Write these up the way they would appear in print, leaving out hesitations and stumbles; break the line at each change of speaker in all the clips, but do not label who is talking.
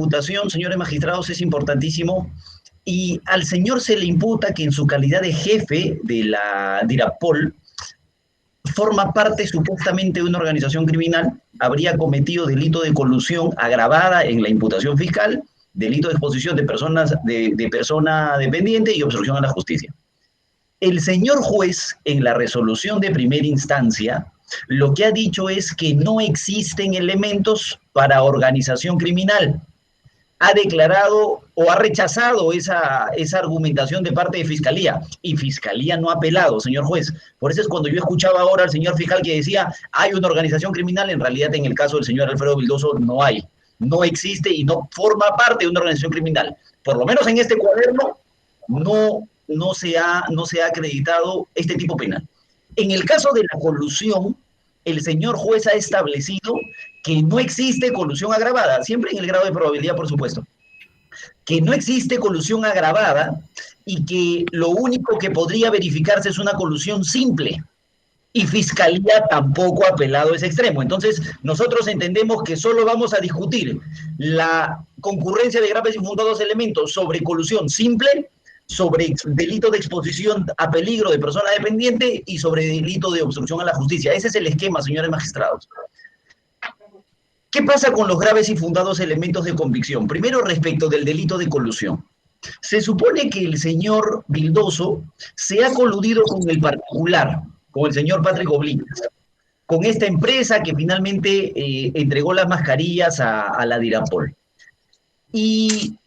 imputación, señores magistrados, es importantísimo y al señor se le imputa que en su calidad de jefe de la DIRAPOL forma parte supuestamente de una organización criminal, habría cometido delito de colusión agravada en la imputación fiscal, delito de exposición de personas de persona dependiente y obstrucción a la justicia. El señor juez, en la resolución de primera instancia, lo que ha dicho es que no existen elementos para organización criminal. Ha declarado o ha rechazado esa argumentación de parte de Fiscalía, y Fiscalía no ha apelado, señor juez. Por eso es cuando yo escuchaba ahora al señor fiscal que decía, hay una organización criminal, en realidad en el caso del señor Alfredo Vildoso no hay, no existe y no forma parte de una organización criminal. Por lo menos en este cuaderno no se ha acreditado este tipo penal. En el caso de la colusión, el señor juez ha establecido que no existe colusión agravada, siempre en el grado de probabilidad, por supuesto, que no existe colusión agravada y que lo único que podría verificarse es una colusión simple. Y Fiscalía tampoco ha apelado a ese extremo. Entonces, nosotros entendemos que solo vamos a discutir la concurrencia de graves y fundados elementos sobre colusión simple, sobre delito de exposición a peligro de persona dependiente y sobre delito de obstrucción a la justicia. Ese es el esquema, señores magistrados. ¿Qué pasa con los graves y fundados elementos de convicción? Primero, respecto del delito de colusión. Se supone que el señor Vildoso se ha coludido con el particular, con el señor Patrick Oblinas, con esta empresa que finalmente entregó las mascarillas a la DIRAPOL. Y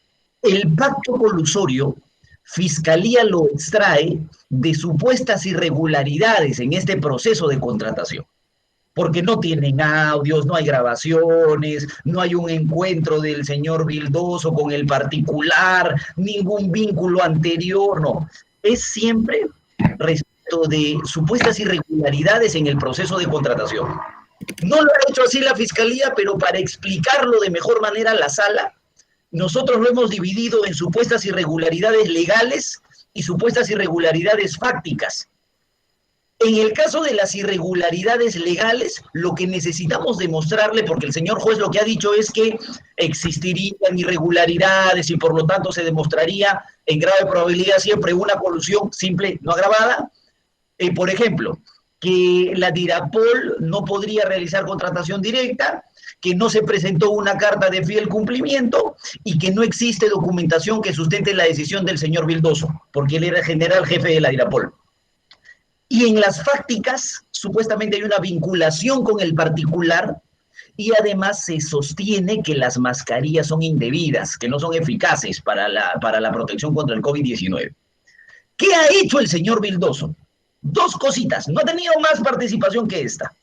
el pacto colusorio, Fiscalía lo extrae de supuestas irregularidades en este proceso de contratación, porque no tienen audios, no hay grabaciones, no hay un encuentro del señor Vildoso con el particular, ningún vínculo anterior, no. Es siempre respecto de supuestas irregularidades en el proceso de contratación. No lo ha hecho así la Fiscalía, pero para explicarlo de mejor manera a la sala, nosotros lo hemos dividido en supuestas irregularidades legales y supuestas irregularidades fácticas. En el caso de las irregularidades legales, lo que necesitamos demostrarle, porque el señor juez lo que ha dicho es que existirían irregularidades y por lo tanto se demostraría en grave probabilidad siempre una colusión simple, no agravada. Por ejemplo, que la DIRAPOL no podría realizar contratación directa, que no se presentó una carta de fiel cumplimiento y que no existe documentación que sustente la decisión del señor Vildoso, porque él era el general jefe de la DIRAPOL. Y en las fácticas, supuestamente hay una vinculación con el particular y además se sostiene que las mascarillas son indebidas, que no son eficaces para la protección contra el COVID-19. ¿Qué ha hecho el señor Vildoso? Dos cositas, no ha tenido más participación que esta.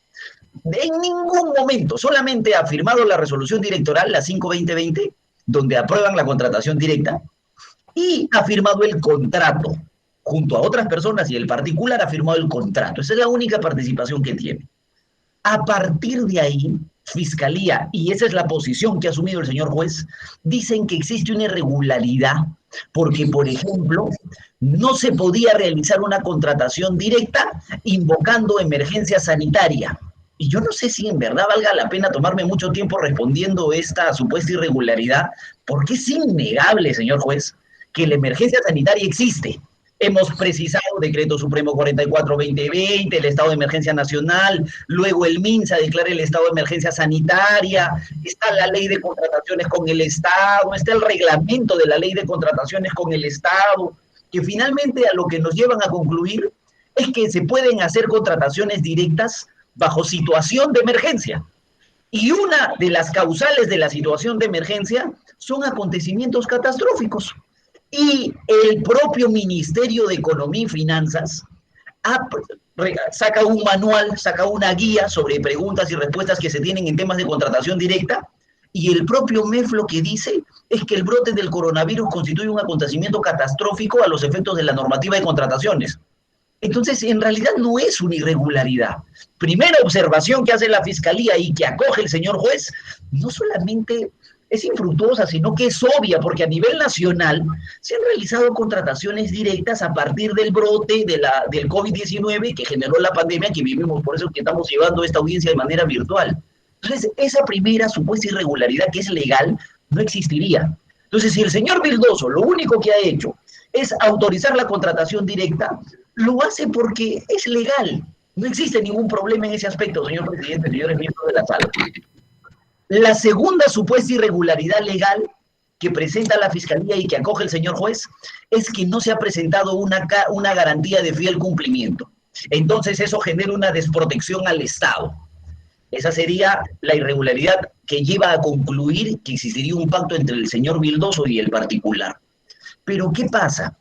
En ningún momento, solamente ha firmado la resolución directoral, la 5-2020, donde aprueban la contratación directa, y ha firmado el contrato. Junto a otras personas y el particular ha firmado el contrato. Esa es la única participación que tiene. A partir de ahí, Fiscalía, y esa es la posición que ha asumido el señor juez, dicen que existe una irregularidad porque, por ejemplo, no se podía realizar una contratación directa invocando emergencia sanitaria. Y yo no sé si en verdad valga la pena tomarme mucho tiempo respondiendo esta supuesta irregularidad, porque es innegable, señor juez, que la emergencia sanitaria existe. Hemos precisado Decreto Supremo 44-2020, el estado de emergencia nacional, luego el MINSA declara el estado de emergencia sanitaria, está la ley de contrataciones con el Estado, está el reglamento de la ley de contrataciones con el Estado, que finalmente a lo que nos llevan a concluir es que se pueden hacer contrataciones directas bajo situación de emergencia. Y una de las causales de la situación de emergencia son acontecimientos catastróficos. Y el propio Ministerio de Economía y Finanzas saca un manual, saca una guía sobre preguntas y respuestas que se tienen en temas de contratación directa, y el propio MEF lo que dice es que el brote del coronavirus constituye un acontecimiento catastrófico a los efectos de la normativa de contrataciones. Entonces, en realidad no es una irregularidad. Primera observación que hace la Fiscalía y que acoge el señor juez, no solamente es infructuosa, sino que es obvia, porque a nivel nacional se han realizado contrataciones directas a partir del brote del COVID-19 que generó la pandemia que vivimos, por eso que estamos llevando esta audiencia de manera virtual. Entonces, esa primera supuesta irregularidad que es legal no existiría. Entonces, si el señor Vildoso lo único que ha hecho es autorizar la contratación directa, lo hace porque es legal. No existe ningún problema en ese aspecto, señor presidente, señores miembros de la sala. La segunda supuesta irregularidad legal que presenta la Fiscalía y que acoge el señor juez es que no se ha presentado una garantía de fiel cumplimiento. Entonces eso genera una desprotección al Estado. Esa sería la irregularidad que lleva a concluir que existiría un pacto entre el señor Vildoso y el particular. Pero ¿qué pasa?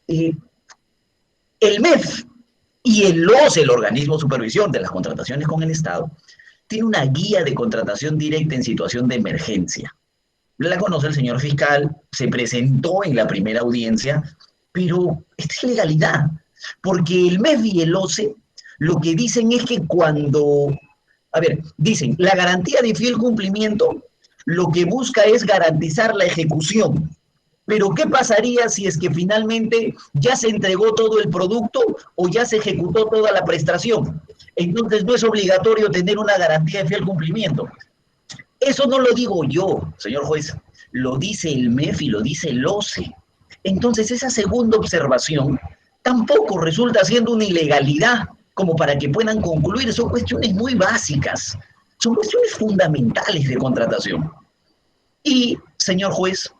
El MEF y el OCE, el organismo de supervisión de las contrataciones con el Estado, tiene una guía de contratación directa en situación de emergencia. La conoce el señor fiscal, se presentó en la primera audiencia, pero esta es legalidad, porque el MEF y el OCE lo que dicen es que dicen, la garantía de fiel cumplimiento lo que busca es garantizar la ejecución. Pero ¿qué pasaría si es que finalmente ya se entregó todo el producto o ya se ejecutó toda la prestación? Entonces no es obligatorio tener una garantía de fiel cumplimiento. Eso no lo digo yo, señor juez, lo dice el MEF y lo dice el OCE. Entonces esa segunda observación tampoco resulta siendo una ilegalidad como para que puedan concluir. Son cuestiones muy básicas, son cuestiones fundamentales de contratación. Y, señor juez,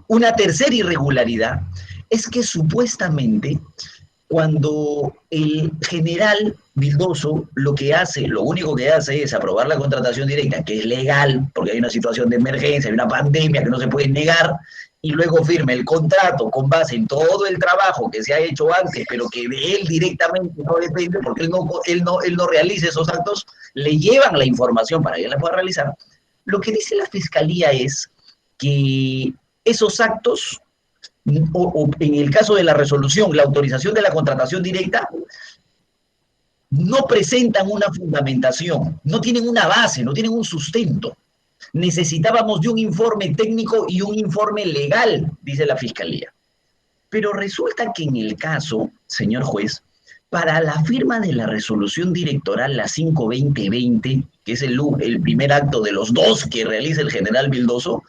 una tercera irregularidad es que supuestamente cuando el general Vildoso lo único que hace es aprobar la contratación directa, que es legal, porque hay una situación de emergencia, hay una pandemia que no se puede negar, y luego firma el contrato con base en todo el trabajo que se ha hecho antes, pero que de él directamente no depende, porque él no realiza esos actos, le llevan la información para que él la pueda realizar. Lo que dice la Fiscalía es que esos actos, o en el caso de la resolución, la autorización de la contratación directa, no presentan una fundamentación, no tienen una base, no tienen un sustento. Necesitábamos de un informe técnico y un informe legal, dice la Fiscalía. Pero resulta que en el caso, señor juez, para la firma de la resolución directoral, la 5-2020, que es el primer acto de los dos que realiza el general Vildoso,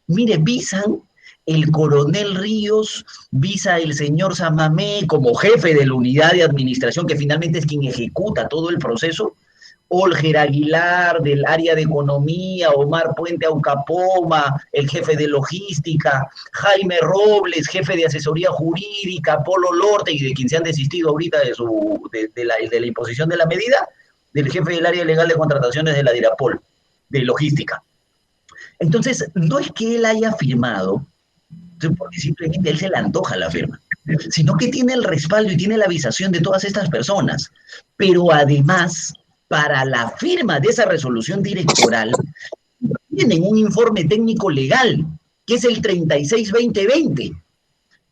mire, visan el coronel Ríos, visa el señor Samamé como jefe de la unidad de administración, que finalmente es quien ejecuta todo el proceso, Olger Aguilar del área de economía, Omar Puente Aucapoma, el jefe de logística, Jaime Robles, jefe de asesoría jurídica, Polo Lorte, y de quien se han desistido ahorita de la imposición de la medida, del jefe del área legal de contrataciones de la DIRAPOL, de logística. Entonces, no es que él haya firmado, porque simplemente él se le antoja la firma, sino que tiene el respaldo y tiene la avisación de todas estas personas. Pero además, para la firma de esa resolución directoral, tienen un informe técnico legal, que es el 36-2020.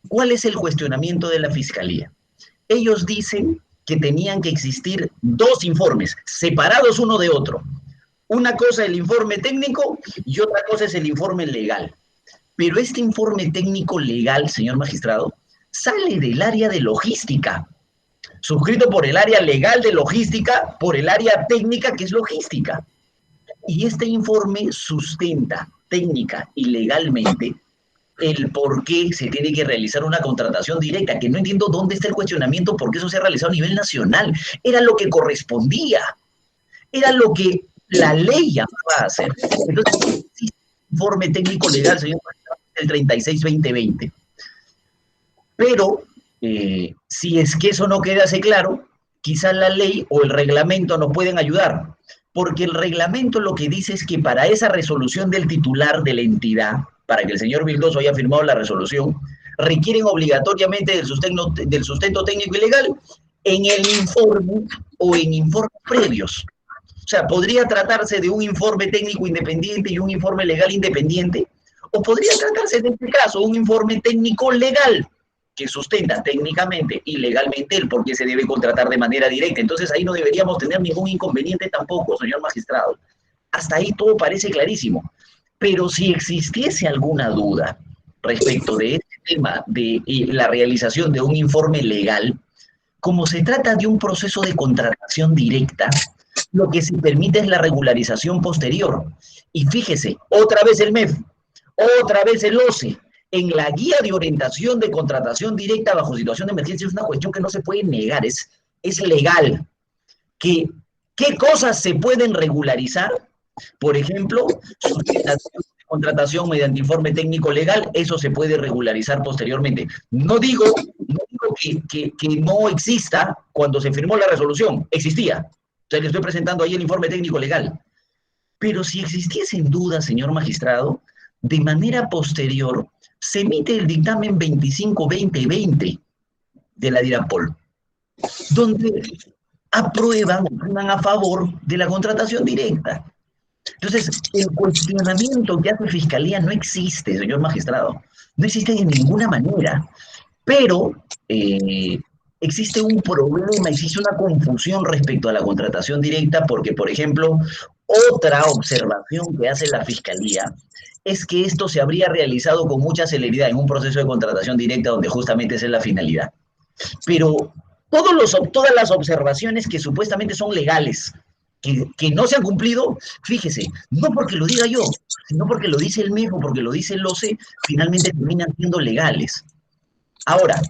¿Cuál es el cuestionamiento de la Fiscalía? Ellos dicen que tenían que existir dos informes, separados uno de otro. Una cosa es el informe técnico y otra cosa es el informe legal. Pero este informe técnico legal, señor magistrado, sale del área de logística, suscrito por el área legal de logística, por el área técnica que es logística. Y este informe sustenta técnica y legalmente el por qué se tiene que realizar una contratación directa, que no entiendo dónde está el cuestionamiento, porque eso se ha realizado a nivel nacional. Era lo que correspondía, era lo que la ley llamaba a hacer. Entonces, informe técnico legal, señor, el 36-2020. Pero, si es que eso no quedase claro, quizás la ley o el reglamento nos pueden ayudar, porque el reglamento lo que dice es que para esa resolución del titular de la entidad, para que el señor Vildoso haya firmado la resolución, requieren obligatoriamente del sustento técnico y legal en el informe o en informes previos. O sea, podría tratarse de un informe técnico independiente y un informe legal independiente, o podría tratarse, en este caso, un informe técnico legal que sustenta técnicamente y legalmente el por qué se debe contratar de manera directa. Entonces ahí no deberíamos tener ningún inconveniente tampoco, señor magistrado. Hasta ahí todo parece clarísimo. Pero si existiese alguna duda respecto de este tema de la realización de un informe legal, como se trata de un proceso de contratación directa, Lo que se permite es la regularización posterior. Y fíjese, otra vez el MEF, otra vez el OCE, en la guía de orientación de contratación directa bajo situación de emergencia es una cuestión que no se puede negar, es legal. ¿Qué cosas se pueden regularizar? Por ejemplo, sustentación de contratación mediante informe técnico legal, eso se puede regularizar posteriormente. No digo que no exista cuando se firmó la resolución, existía. O sea, le estoy presentando ahí el informe técnico legal. Pero si existiesen dudas, señor magistrado, de manera posterior se emite el dictamen 25-2020 de la DIRAPOL, donde aprueban a favor de la contratación directa. Entonces, el cuestionamiento que hace Fiscalía no existe, señor magistrado. No existe de ninguna manera. Pero existe un problema, existe una confusión respecto a la contratación directa, porque, por ejemplo, otra observación que hace la Fiscalía es que esto se habría realizado con mucha celeridad en un proceso de contratación directa donde justamente esa es la finalidad. Pero todas las observaciones que supuestamente son legales, que no se han cumplido, fíjese, no porque lo diga yo, sino porque lo dice el MEF o porque lo dice el OCE, finalmente terminan siendo legales. Ahora,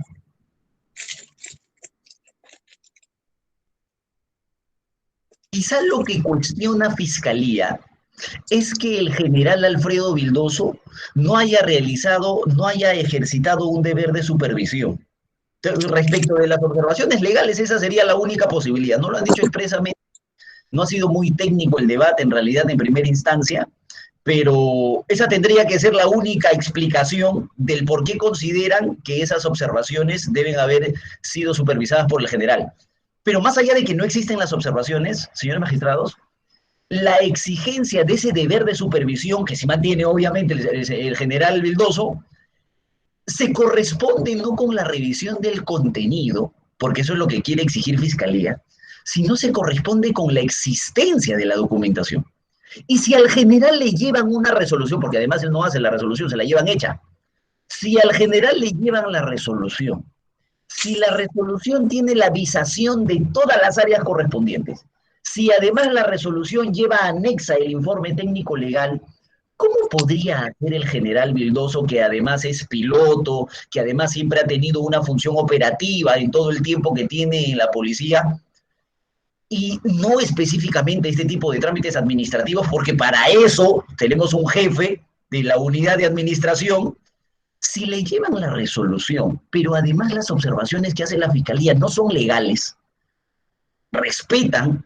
quizá lo que cuestiona Fiscalía es que el general Alfredo Vildoso no haya realizado, no haya ejercitado un deber de supervisión. Respecto de las observaciones legales, esa sería la única posibilidad. No lo han dicho expresamente, no ha sido muy técnico el debate en realidad en primera instancia, pero esa tendría que ser la única explicación del por qué consideran que esas observaciones deben haber sido supervisadas por el general. Pero más allá de que no existen las observaciones, señores magistrados, la exigencia de ese deber de supervisión que se mantiene obviamente el general Vildoso, se corresponde no con la revisión del contenido, porque eso es lo que quiere exigir Fiscalía, sino se corresponde con la existencia de la documentación. Y si al general le llevan una resolución, porque además él no hace la resolución, se la llevan hecha, si al general le llevan la resolución, si la resolución tiene la visación de todas las áreas correspondientes, si además la resolución lleva anexa el informe técnico legal, ¿cómo podría hacer el general Vildoso, que además es piloto, que además siempre ha tenido una función operativa en todo el tiempo que tiene en la policía, y no específicamente este tipo de trámites administrativos, porque para eso tenemos un jefe de la unidad de administración? Si le llevan la resolución, pero además las observaciones que hace la Fiscalía no son legales, respetan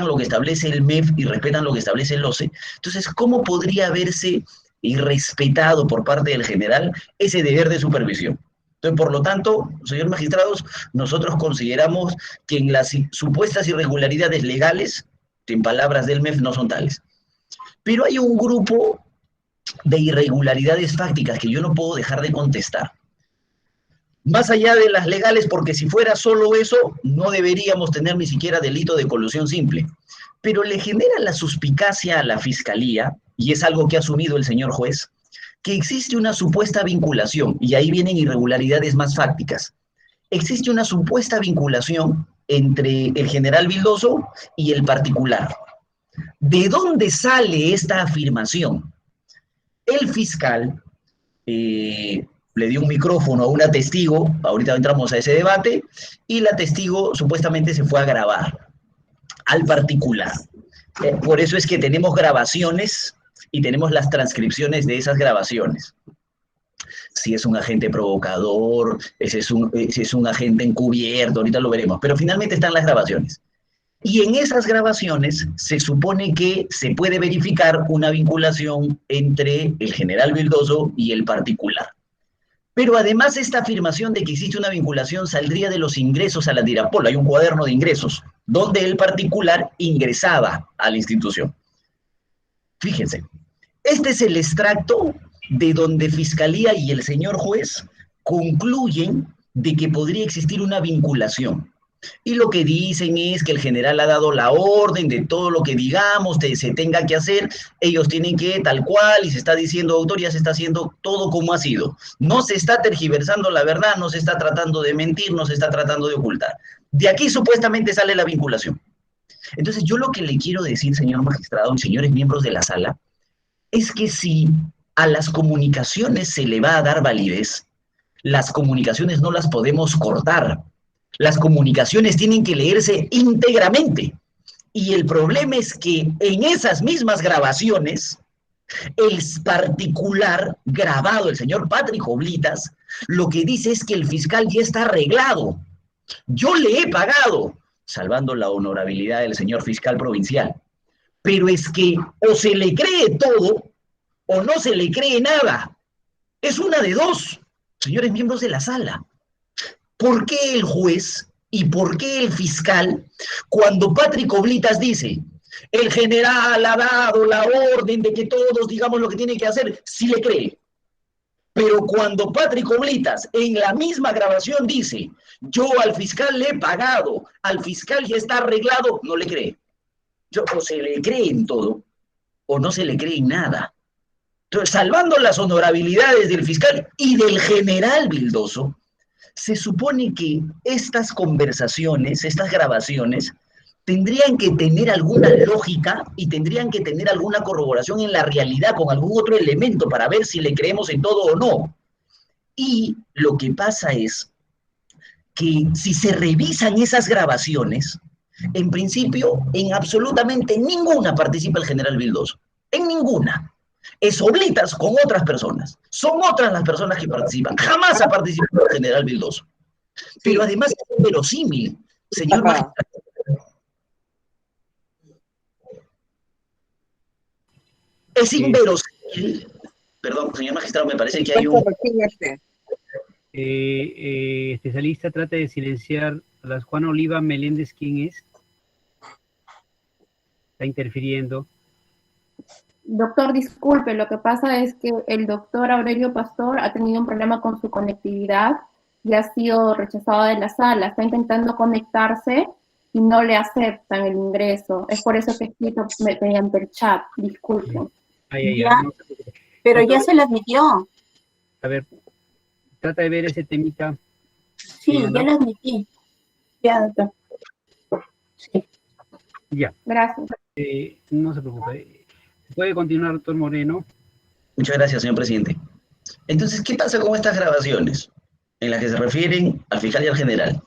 lo que establece el MEF y respetan lo que establece el OCE, entonces, ¿cómo podría verse irrespetado por parte del general ese deber de supervisión? Entonces, por lo tanto, señores magistrados, nosotros consideramos que en las supuestas irregularidades legales, que en palabras del MEF no son tales. Pero hay un grupo de irregularidades fácticas que yo no puedo dejar de contestar. Más allá de las legales, porque si fuera solo eso, no deberíamos tener ni siquiera delito de colusión simple. Pero le genera la suspicacia a la Fiscalía, y es algo que ha asumido el señor juez, que existe una supuesta vinculación, y ahí vienen irregularidades más fácticas. Existe una supuesta vinculación entre el general Vildoso y el particular. ¿De dónde sale esta afirmación? El fiscal le dio un micrófono a una testigo, ahorita entramos a ese debate, y la testigo supuestamente se fue a grabar al particular. Por eso es que tenemos grabaciones y tenemos las transcripciones de esas grabaciones. Si es un agente provocador, si es un agente encubierto, ahorita lo veremos, pero finalmente están las grabaciones. Y en esas grabaciones se supone que se puede verificar una vinculación entre el general Vildoso y el particular. Pero además esta afirmación de que existe una vinculación saldría de los ingresos a la DIRAPOL. Hay un cuaderno de ingresos donde el particular ingresaba a la institución. Fíjense, este es el extracto de donde Fiscalía y el señor juez concluyen de que podría existir una vinculación. Y lo que dicen es que el general ha dado la orden de todo lo que digamos, se tenga que hacer, ellos tienen que tal cual, y se está diciendo, autor, ya se está haciendo todo como ha sido. No se está tergiversando la verdad, no se está tratando de mentir, no se está tratando de ocultar. De aquí supuestamente sale la vinculación. Entonces, yo lo que le quiero decir, señor magistrado y señores miembros de la sala, es que si a las comunicaciones se le va a dar validez, las comunicaciones no las podemos cortar. Las comunicaciones tienen que leerse íntegramente. Y el problema es que en esas mismas grabaciones, el particular grabado, el señor Patrick Oblitas, lo que dice es que el fiscal ya está arreglado. Yo le he pagado, salvando la honorabilidad del señor fiscal provincial. Pero es que o se le cree todo o no se le cree nada. Es una de dos, señores miembros de la sala. ¿Por qué el juez y por qué el fiscal, cuando Patrick Oblitas dice, el general ha dado la orden de que todos digamos lo que tiene que hacer, sí le cree? Pero cuando Patrick Oblitas en la misma grabación dice, yo al fiscal le he pagado, al fiscal ya está arreglado, no le cree. O se le cree en todo o no se le cree en nada. Entonces, salvando las honorabilidades del fiscal y del general Vildoso, se supone que estas conversaciones, estas grabaciones, tendrían que tener alguna lógica y tendrían que tener alguna corroboración en la realidad con algún otro elemento para ver si le creemos en todo o no. Y lo que pasa es que si se revisan esas grabaciones, en principio, en absolutamente ninguna participa el general Vildoso. En ninguna. Es Oblitas con otras personas. Son otras las personas que participan. Jamás ha participado el general Vildoso. Pero además es inverosímil, señor magistrado. Es inverosímil. Perdón, señor magistrado, me parece que hay un...
Especialista, trata de silenciar a la Juana Oliva Meléndez. ¿Quién es? Está interfiriendo.
Doctor, disculpe, lo que pasa es que el doctor Aurelio Pastor ha tenido un problema con su conectividad y ha sido rechazado de la sala. Está intentando conectarse y no le aceptan el ingreso. Es por eso que he escrito mediante el chat. Disculpen.
No,
pero ya se le admitió.
A ver, trata de ver ese temita.
Sí, ya lo admití. Ya, doctor.
Sí. Ya.
Gracias.
No se preocupe. ¿Puede continuar, doctor Moreno?
Muchas gracias, señor presidente. Entonces, ¿qué pasa con estas grabaciones en las que se refieren al fiscal y al general?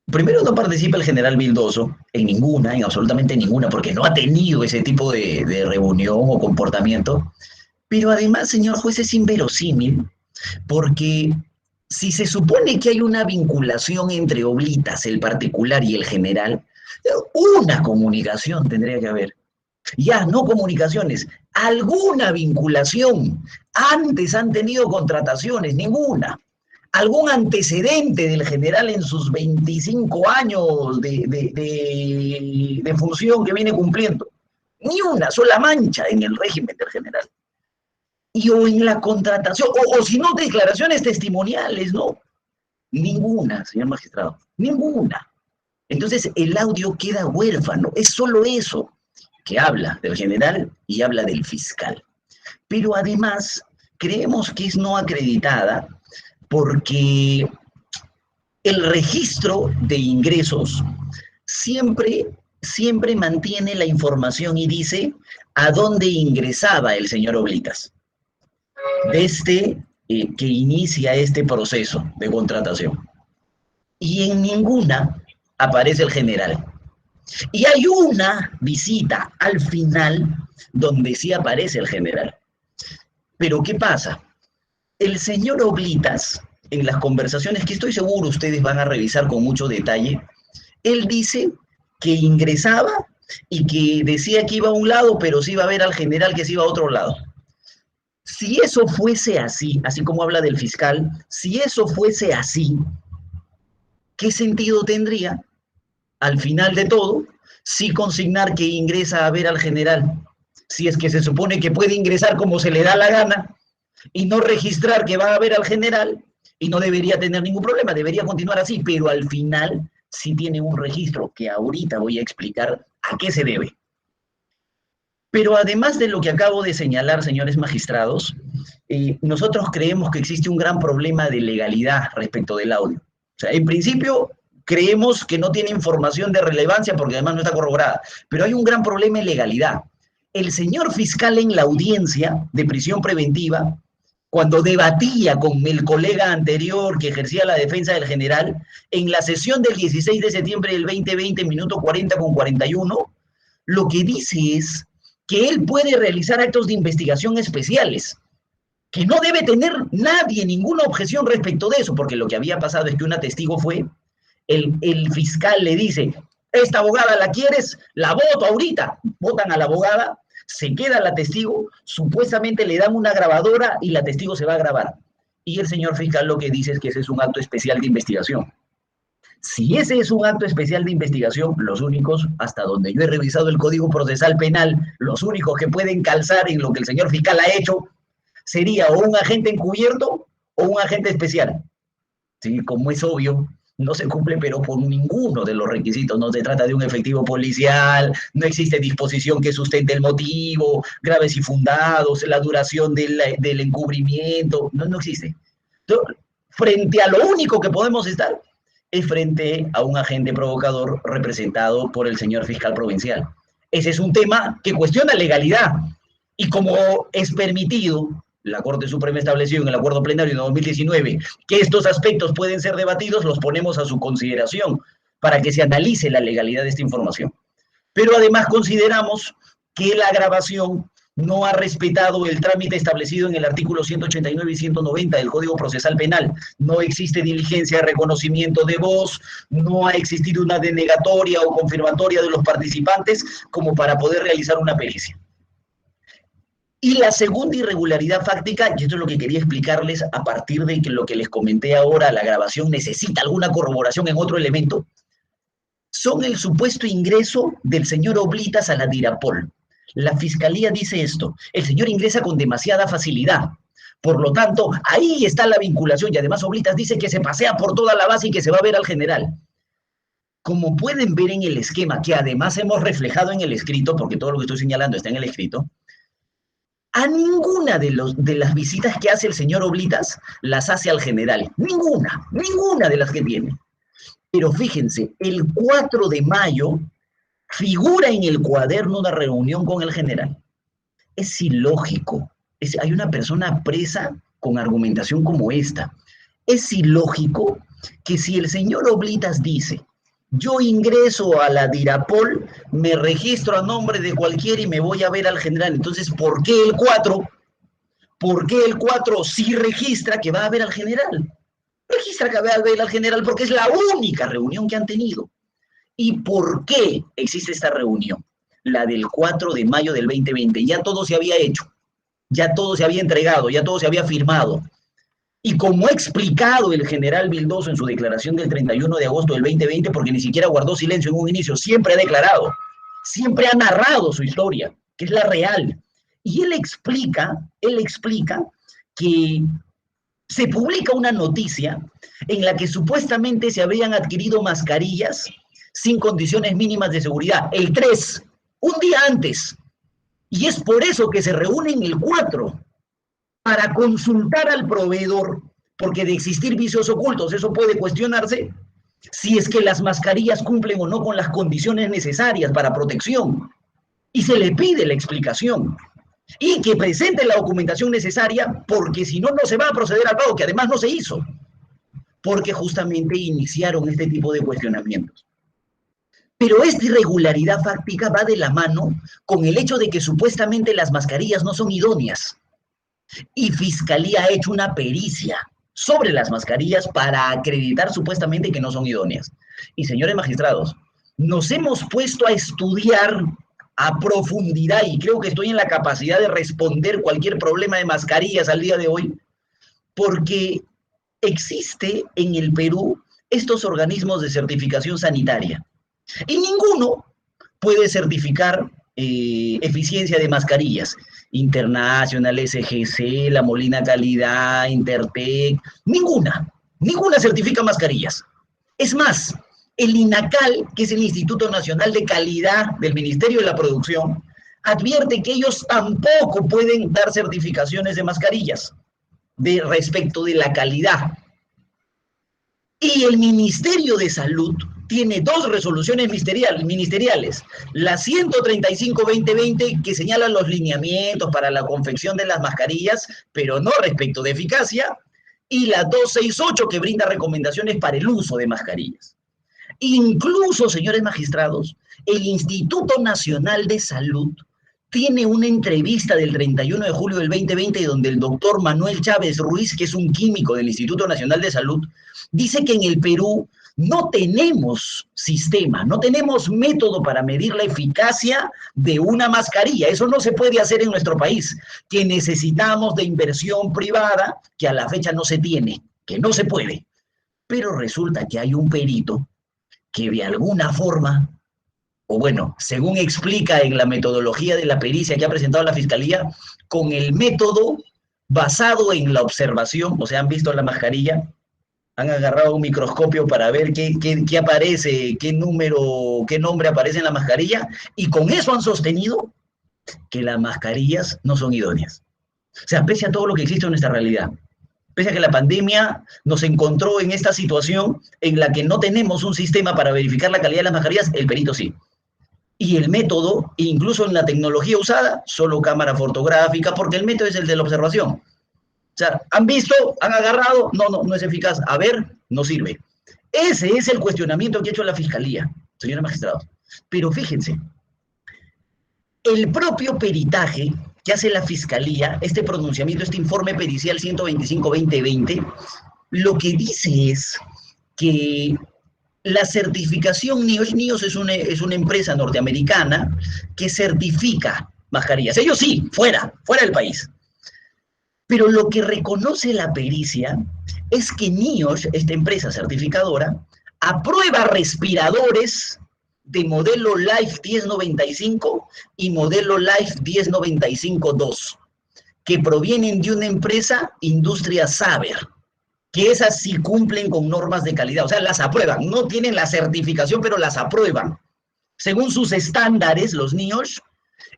Primero, no participa el general Vildoso en ninguna, en absolutamente ninguna, porque no ha tenido ese tipo de reunión o comportamiento. Pero además, señor juez, es inverosímil, porque si se supone que hay una vinculación entre Oblitas, el particular, y el general, una comunicación tendría que haber. Ya, no comunicaciones, alguna vinculación. Antes han tenido contrataciones, ninguna. Algún antecedente del general en sus 25 años de función que viene cumpliendo. Ni una sola mancha en el régimen del general. Y o en la contratación, o si no, declaraciones testimoniales, ¿no? Ninguna, señor magistrado, ninguna. Entonces el audio queda huérfano, es solo eso, que habla del general y habla del fiscal. Pero además, creemos que es no acreditada porque el registro de ingresos siempre mantiene la información y dice a dónde ingresaba el señor Oblitas desde que inicia este proceso de contratación. Y en ninguna aparece el general. Y hay una visita al final donde sí aparece el general. Pero ¿qué pasa? El señor Oblitas, en las conversaciones que estoy seguro ustedes van a revisar con mucho detalle, él dice que ingresaba y que decía que iba a un lado, pero sí iba a ver al general que se iba a otro lado. Si eso fuese así, así como habla del fiscal, si eso fuese así, ¿qué sentido tendría, al final de todo, sí consignar que ingresa a ver al general? Si es que se supone que puede ingresar como se le da la gana y no registrar que va a ver al general y no debería tener ningún problema, debería continuar así, pero al final sí tiene un registro que ahorita voy a explicar a qué se debe. Pero además de lo que acabo de señalar, señores magistrados, nosotros creemos que existe un gran problema de legalidad respecto del audio. O sea, en principio, creemos que no tiene información de relevancia porque además no está corroborada. Pero hay un gran problema en legalidad. El señor fiscal en la audiencia de prisión preventiva, cuando debatía con el colega anterior que ejercía la defensa del general, en la sesión del 16 de septiembre del 2020, minuto 40:41, lo que dice es que él puede realizar actos de investigación especiales, que no debe tener nadie ninguna objeción respecto de eso, porque lo que había pasado es que una testigo fue, el fiscal le dice, esta abogada la quieres, la voto ahorita, votan a la abogada, se queda la testigo, supuestamente le dan una grabadora y la testigo se va a grabar. Y el señor fiscal lo que dice es que ese es un acto especial de investigación. Si ese es un acto especial de investigación, los únicos, hasta donde yo he revisado el Código Procesal Penal, los únicos que pueden calzar en lo que el señor fiscal ha hecho, sería o un agente encubierto o un agente especial. Sí, como es obvio, no se cumple, pero por ninguno de los requisitos. No se trata de un efectivo policial, no existe disposición que sustente el motivo, graves y fundados, la duración del encubrimiento, no existe. Entonces, frente a lo único que podemos estar es frente a un agente provocador representado por el señor fiscal provincial. Ese es un tema que cuestiona legalidad, y como es permitido, la Corte Suprema estableció en el acuerdo plenario de 2019 que estos aspectos pueden ser debatidos, los ponemos a su consideración para que se analice la legalidad de esta información. Pero además consideramos que la grabación no ha respetado el trámite establecido en el artículo 189 y 190 del Código Procesal Penal. No existe diligencia de reconocimiento de voz, no ha existido una denegatoria o confirmatoria de los participantes como para poder realizar una pericia. Y la segunda irregularidad fáctica, y esto es lo que quería explicarles a partir de que lo que les comenté ahora, la grabación necesita alguna corroboración en otro elemento, son el supuesto ingreso del señor Oblitas a la DIRAPOL. La fiscalía dice esto, el señor ingresa con demasiada facilidad, por lo tanto, ahí está la vinculación, y además Oblitas dice que se pasea por toda la base y que se va a ver al general. Como pueden ver en el esquema, que además hemos reflejado en el escrito, porque todo lo que estoy señalando está en el escrito, a ninguna de las visitas que hace el señor Oblitas las hace al general. Ninguna de las que tiene. Pero fíjense, el 4 de mayo figura en el cuaderno una reunión con el general. Es ilógico. Hay una persona presa con argumentación como esta. Es ilógico que si el señor Oblitas dice, yo ingreso a la DIRAPOL, me registro a nombre de cualquiera y me voy a ver al general. Entonces, ¿por qué el 4? ¿Por qué el 4 sí registra que va a ver al general? Registra que va a ver al general porque es la única reunión que han tenido. ¿Y por qué existe esta reunión? La del 4 de mayo del 2020. Ya todo se había hecho, ya todo se había entregado, ya todo se había firmado. Y como ha explicado el general Vildoso en su declaración del 31 de agosto del 2020, porque ni siquiera guardó silencio en un inicio, siempre ha declarado, siempre ha narrado su historia, que es la real. Y él explica que se publica una noticia en la que supuestamente se habían adquirido mascarillas sin condiciones mínimas de seguridad, el 3, un día antes. Y es por eso que se reúnen el 4, para consultar al proveedor, porque de existir vicios ocultos, eso puede cuestionarse, si es que las mascarillas cumplen o no con las condiciones necesarias para protección. Y se le pide la explicación. Y que presente la documentación necesaria, porque si no, no se va a proceder al pago, que además no se hizo, porque justamente iniciaron este tipo de cuestionamientos. Pero esta irregularidad fáctica va de la mano con el hecho de que supuestamente las mascarillas no son idóneas. Y Fiscalía ha hecho una pericia sobre las mascarillas para acreditar supuestamente que no son idóneas. Y señores magistrados, nos hemos puesto a estudiar a profundidad, y creo que estoy en la capacidad de responder cualquier problema de mascarillas al día de hoy, porque existe en el Perú estos organismos de certificación sanitaria, y ninguno puede certificar eficiencia de mascarillas. International, SGC, La Molina Calidad, Intertec, ninguna certifica mascarillas. Es más, el INACAL, que es el Instituto Nacional de Calidad del Ministerio de la Producción, advierte que ellos tampoco pueden dar certificaciones de mascarillas respecto de la calidad. Y el Ministerio de Salud tiene dos resoluciones ministeriales. La 135-2020, que señala los lineamientos para la confección de las mascarillas, pero no respecto de eficacia, y la 268, que brinda recomendaciones para el uso de mascarillas. Incluso, señores magistrados, el Instituto Nacional de Salud tiene una entrevista del 31 de julio del 2020 donde el doctor Manuel Chávez Ruiz, que es un químico del Instituto Nacional de Salud, dice que en el Perú no tenemos sistema, no tenemos método para medir la eficacia de una mascarilla. Eso no se puede hacer en nuestro país, que necesitamos de inversión privada que a la fecha no se tiene, que no se puede. Pero resulta que hay un perito que de alguna forma, o bueno, según explica en la metodología de la pericia que ha presentado la Fiscalía, con el método basado en la observación, o sea, han visto la mascarilla, han agarrado un microscopio para ver qué aparece, qué número, qué nombre aparece en la mascarilla, y con eso han sostenido que las mascarillas no son idóneas. O sea, pese a todo lo que existe en nuestra realidad, pese a que la pandemia nos encontró en esta situación en la que no tenemos un sistema para verificar la calidad de las mascarillas, el perito sí. Y el método, incluso en la tecnología usada, solo cámara fotográfica, porque el método es el de la observación. O sea, han visto, han agarrado, no es eficaz. A ver, no sirve. Ese es el cuestionamiento que ha hecho la Fiscalía, señores magistrados. Pero fíjense, el propio peritaje que hace la Fiscalía, este pronunciamiento, este informe pericial 125-2020, lo que dice es que la certificación NIOSH es una empresa norteamericana que certifica mascarillas. Ellos sí, fuera del país. Pero lo que reconoce la pericia es que NIOSH, esta empresa certificadora, aprueba respiradores de modelo Life 1095 y modelo Life 1095-2, que provienen de una empresa, Industria Saber, que esas sí cumplen con normas de calidad, o sea, las aprueban, no tienen la certificación, pero las aprueban. Según sus estándares, los NIOSH,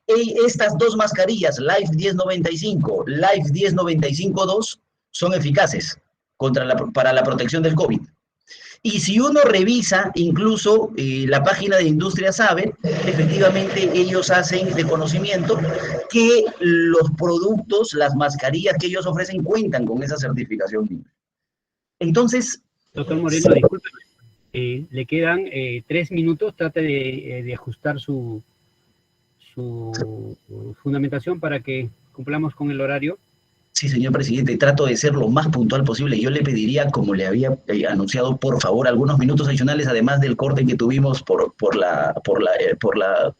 estas dos mascarillas, Life 1095, Life 1095-2, son eficaces para la protección del COVID. Y si uno revisa incluso la página de Industria Saber, efectivamente ellos hacen de conocimiento que los productos, las mascarillas que ellos ofrecen cuentan con esa certificación. Entonces...
Doctor Moreno, disculpe, le quedan 3 minutos, trate de ajustar su fundamentación para que cumplamos con el horario.
Sí, señor presidente, trato de ser lo más puntual posible. Yo le pediría, como le había anunciado, por favor, algunos minutos adicionales, además del corte que tuvimos por la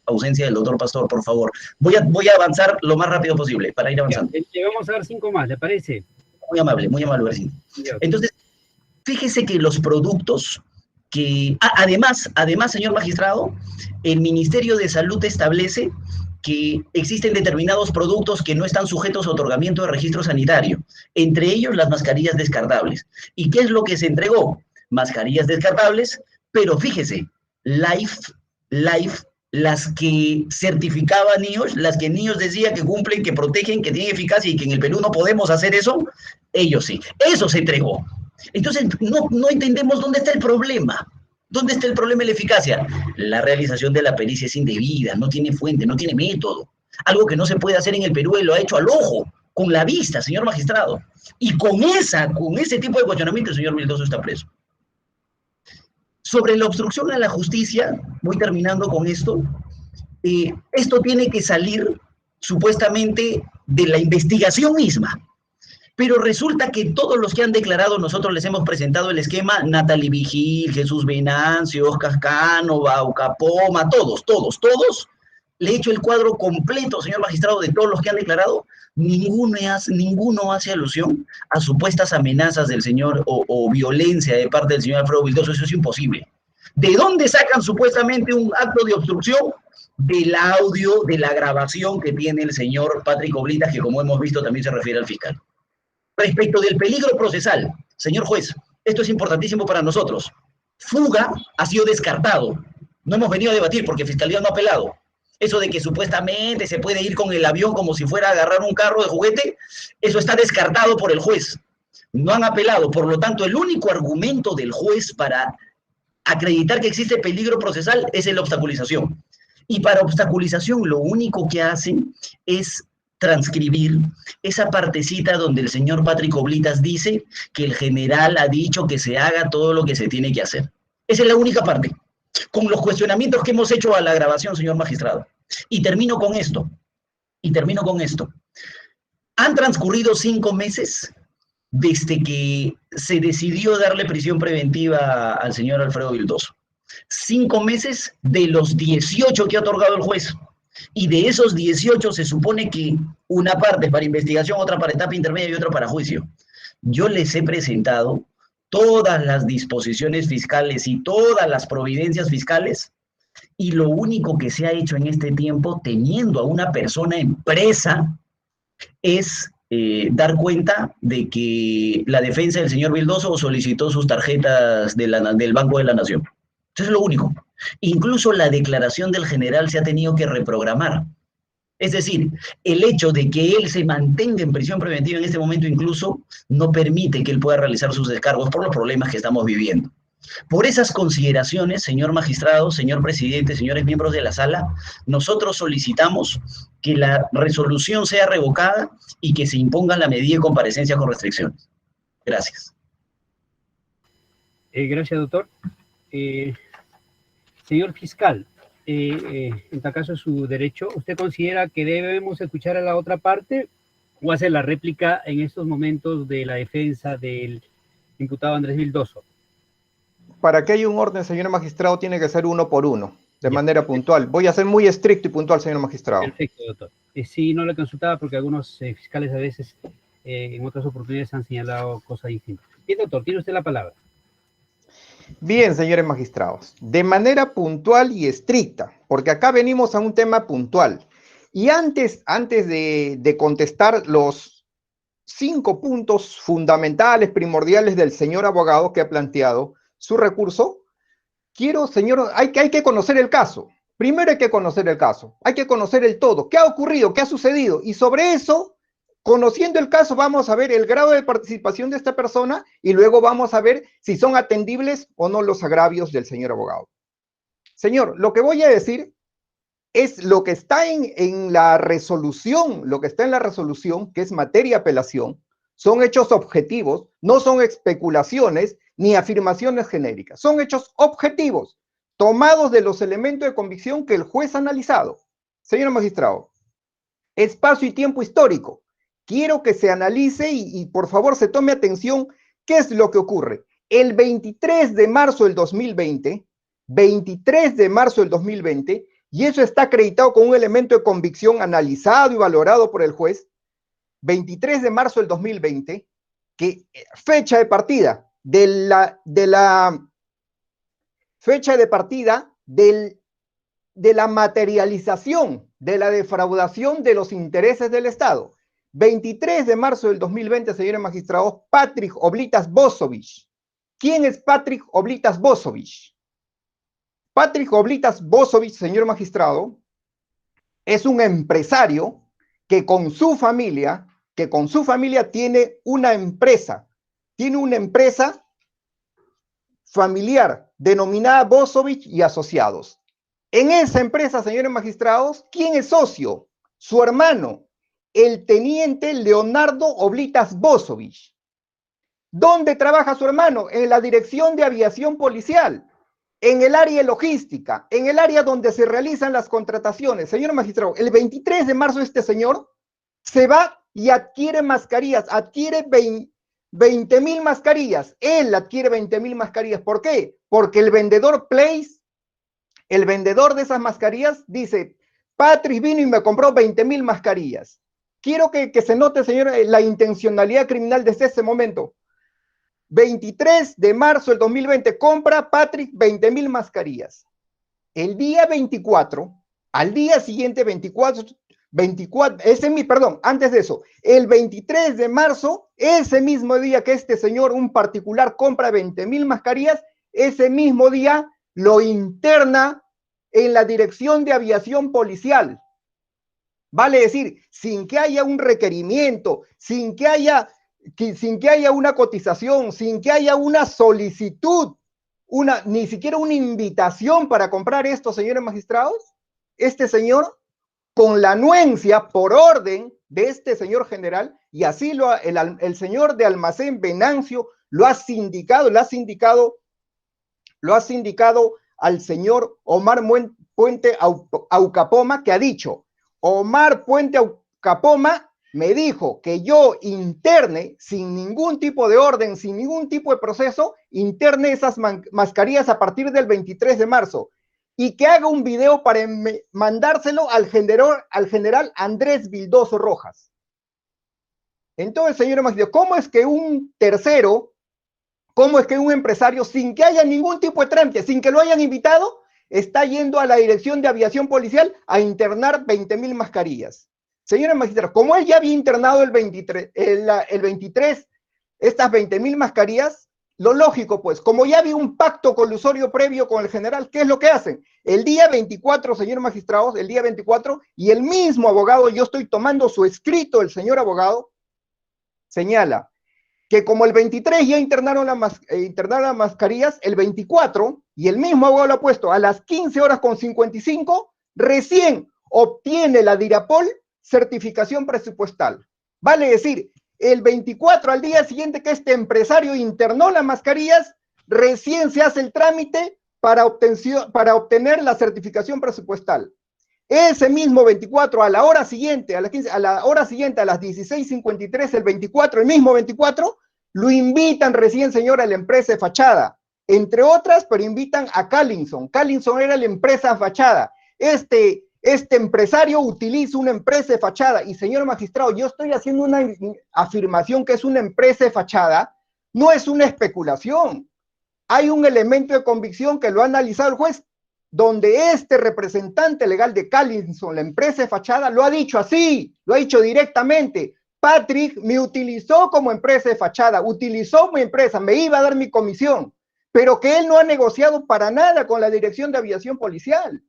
ausencia del doctor Pastor, por favor. Voy a avanzar lo más rápido posible para ir avanzando.
Le vamos a dar 5 más, ¿le parece?
Muy amable, presidente. Entonces, fíjese que los productos que... además, señor magistrado, el Ministerio de Salud establece que existen determinados productos que no están sujetos a otorgamiento de registro sanitario, entre ellos las mascarillas descartables. ¿Y qué es lo que se entregó? Mascarillas descartables, pero fíjese, Life, las que certificaba NIOSH, las que NIOSH decía que cumplen, que protegen, que tienen eficacia y que en el Perú no podemos hacer eso, ellos sí. Eso se entregó. Entonces, no entendemos dónde está el problema. ¿Dónde está el problema de la eficacia? La realización de la pericia es indebida, no tiene fuente, no tiene método. Algo que no se puede hacer en el Perú y lo ha hecho al ojo, con la vista, señor magistrado. Y con ese tipo de cuestionamiento el señor Vildoso está preso. Sobre la obstrucción a la justicia, voy terminando con esto. Esto tiene que salir supuestamente de la investigación misma. Pero resulta que todos los que han declarado, nosotros les hemos presentado el esquema, Natalie Vigil, Jesús Venancio, Oscar Cánova, Bauca Poma, todos, le he hecho el cuadro completo, señor magistrado, de todos los que han declarado, ninguno hace alusión a supuestas amenazas del señor o violencia de parte del señor Alfredo Vildoso. Eso es imposible. ¿De dónde sacan supuestamente un acto de obstrucción? Del audio, de la grabación que tiene el señor Patrick Oblitas, que como hemos visto también se refiere al fiscal. Respecto del peligro procesal, señor juez, esto es importantísimo para nosotros. Fuga ha sido descartado. No hemos venido a debatir porque Fiscalía no ha apelado. Eso de que supuestamente se puede ir con el avión como si fuera a agarrar un carro de juguete, eso está descartado por el juez. No han apelado. Por lo tanto, el único argumento del juez para acreditar que existe peligro procesal es la obstaculización. Y para obstaculización lo único que hacen es transcribir esa partecita donde el señor Patrick Oblitas dice que el general ha dicho que se haga todo lo que se tiene que hacer. Esa es la única parte. Con los cuestionamientos que hemos hecho a la grabación, señor magistrado. Y termino con esto. Han transcurrido 5 meses desde que se decidió darle prisión preventiva al señor Alfredo Vildoso. 5 meses de los 18 que ha otorgado el juez. Y de esos 18 se supone que una parte para investigación, otra para etapa intermedia y otra para juicio. Yo les he presentado todas las disposiciones fiscales y todas las providencias fiscales, y lo único que se ha hecho en este tiempo, teniendo a una persona presa, es dar cuenta de que la defensa del señor Vildoso solicitó sus tarjetas del Banco de la Nación. Eso es lo único. Incluso la declaración del general se ha tenido que reprogramar. Es decir, el hecho de que él se mantenga en prisión preventiva en este momento incluso no permite que él pueda realizar sus descargos por los problemas que estamos viviendo. Por esas consideraciones, señor magistrado, señor presidente, señores miembros de la sala, nosotros solicitamos que la resolución sea revocada y que se imponga la medida de comparecencia con restricciones. Gracias.
Gracias, doctor. Señor fiscal, en tal caso es su derecho. ¿Usted considera que debemos escuchar a la otra parte o hacer la réplica en estos momentos de la defensa del imputado Andrés Vildoso?
Para que haya un orden, señor magistrado, tiene que ser uno por uno, de manera puntual. Voy a ser muy estricto y puntual, señor magistrado.
Perfecto, doctor. Sí, no le consultaba porque algunos fiscales a veces en otras oportunidades han señalado cosas distintas. Bien, doctor, tiene usted la palabra.
Bien, señores magistrados, de manera puntual y estricta, porque acá venimos a un tema puntual. Y antes de contestar los 5 puntos fundamentales, primordiales del señor abogado que ha planteado su recurso, hay que conocer el caso. Primero hay que conocer el caso, hay que conocer el todo. ¿Qué ha ocurrido? ¿Qué ha sucedido? Y sobre eso, conociendo el caso, vamos a ver el grado de participación de esta persona y luego vamos a ver si son atendibles o no los agravios del señor abogado. Señor, lo que voy a decir es lo que está en la resolución, que es materia de apelación, son hechos objetivos, no son especulaciones ni afirmaciones genéricas, son hechos objetivos, tomados de los elementos de convicción que el juez ha analizado. Señor magistrado, espacio y tiempo histórico. Quiero que se analice y por favor se tome atención qué es lo que ocurre. El 23 de marzo del 2020, y eso está acreditado con un elemento de convicción analizado y valorado por el juez, 23 de marzo del 2020, que fecha de partida de la materialización de la defraudación de los intereses del Estado. 23 de marzo del 2020, señores magistrados, Patrick Oblitas Bosovich. ¿Quién es Patrick Oblitas Bosovich? Patrick Oblitas Bosovich, señor magistrado, es un empresario que con su familia tiene una empresa familiar denominada Bosovich y Asociados. En esa empresa, señores magistrados, ¿quién es socio? Su hermano, el teniente Leonardo Oblitas Bosovich. ¿Dónde trabaja su hermano? En la Dirección de Aviación Policial, en el área logística, en el área donde se realizan las contrataciones. Señor magistrado, el 23 de marzo este señor se va y adquiere mascarillas, adquiere 20,000 mascarillas. Él adquiere 20,000 mascarillas. ¿Por qué? Porque el vendedor Place, el vendedor de esas mascarillas, dice, Patrick vino y me compró 20,000 mascarillas. Quiero que se note, señor, la intencionalidad criminal desde ese momento. 23 de marzo del 2020, compra Patrick 20,000 mascarillas. El día 24, al día siguiente, antes de eso, el 23 de marzo, ese mismo día que este señor, un particular, compra 20,000 mascarillas, ese mismo día lo interna en la Dirección de Aviación Policial. Vale decir, sin que haya un requerimiento, sin que haya sin que haya una cotización, sin que haya una solicitud, ni siquiera una invitación para comprar esto, señores magistrados. Este señor, con la anuencia por orden de este señor general, y así el señor de almacén Venancio lo ha sindicado al señor Omar Puente Aucapoma, que ha dicho: Omar Puente Aucapoma me dijo que yo interne, sin ningún tipo de orden, sin ningún tipo de proceso, interne esas mascarillas a partir del 23 de marzo y que haga un video para mandárselo al general Andrés Vildoso Rojas. Entonces, señor magistrado, ¿cómo es que un tercero, cómo es que un empresario, sin que haya ningún tipo de trámite, sin que lo hayan invitado, está yendo a la Dirección de Aviación Policial a internar 20,000 mascarillas? Señores magistrados, como él ya había internado el 23 estas 20,000 mascarillas, lo lógico, pues, como ya había un pacto colusorio previo con el general, ¿qué es lo que hacen? El día 24, señores magistrados, el día 24, y el mismo abogado, yo estoy tomando su escrito, el señor abogado, señala que como el 23 ya internaron las mascarillas, el 24, y el mismo abogado lo ha puesto a las 15:55, recién obtiene la DIRAPOL certificación presupuestal. Vale decir, el 24, al día siguiente que este empresario internó las mascarillas, recién se hace el trámite para obtener la certificación presupuestal. Ese mismo 24, a la hora siguiente, a las 16:53, el 24, el mismo 24, lo invitan recién, señor, a la empresa de fachada. Entre otras, pero invitan a Callinson. Callinson era la empresa de fachada. Este empresario utiliza una empresa de fachada. Y, señor magistrado, yo estoy haciendo una afirmación que es una empresa de fachada, no es una especulación. Hay un elemento de convicción que lo ha analizado el juez, donde este representante legal de Callinson, la empresa de fachada, lo ha dicho así, lo ha dicho directamente: Patrick me utilizó como empresa de fachada, utilizó mi empresa, me iba a dar mi comisión, pero que él no ha negociado para nada con la Dirección de Aviación Policial.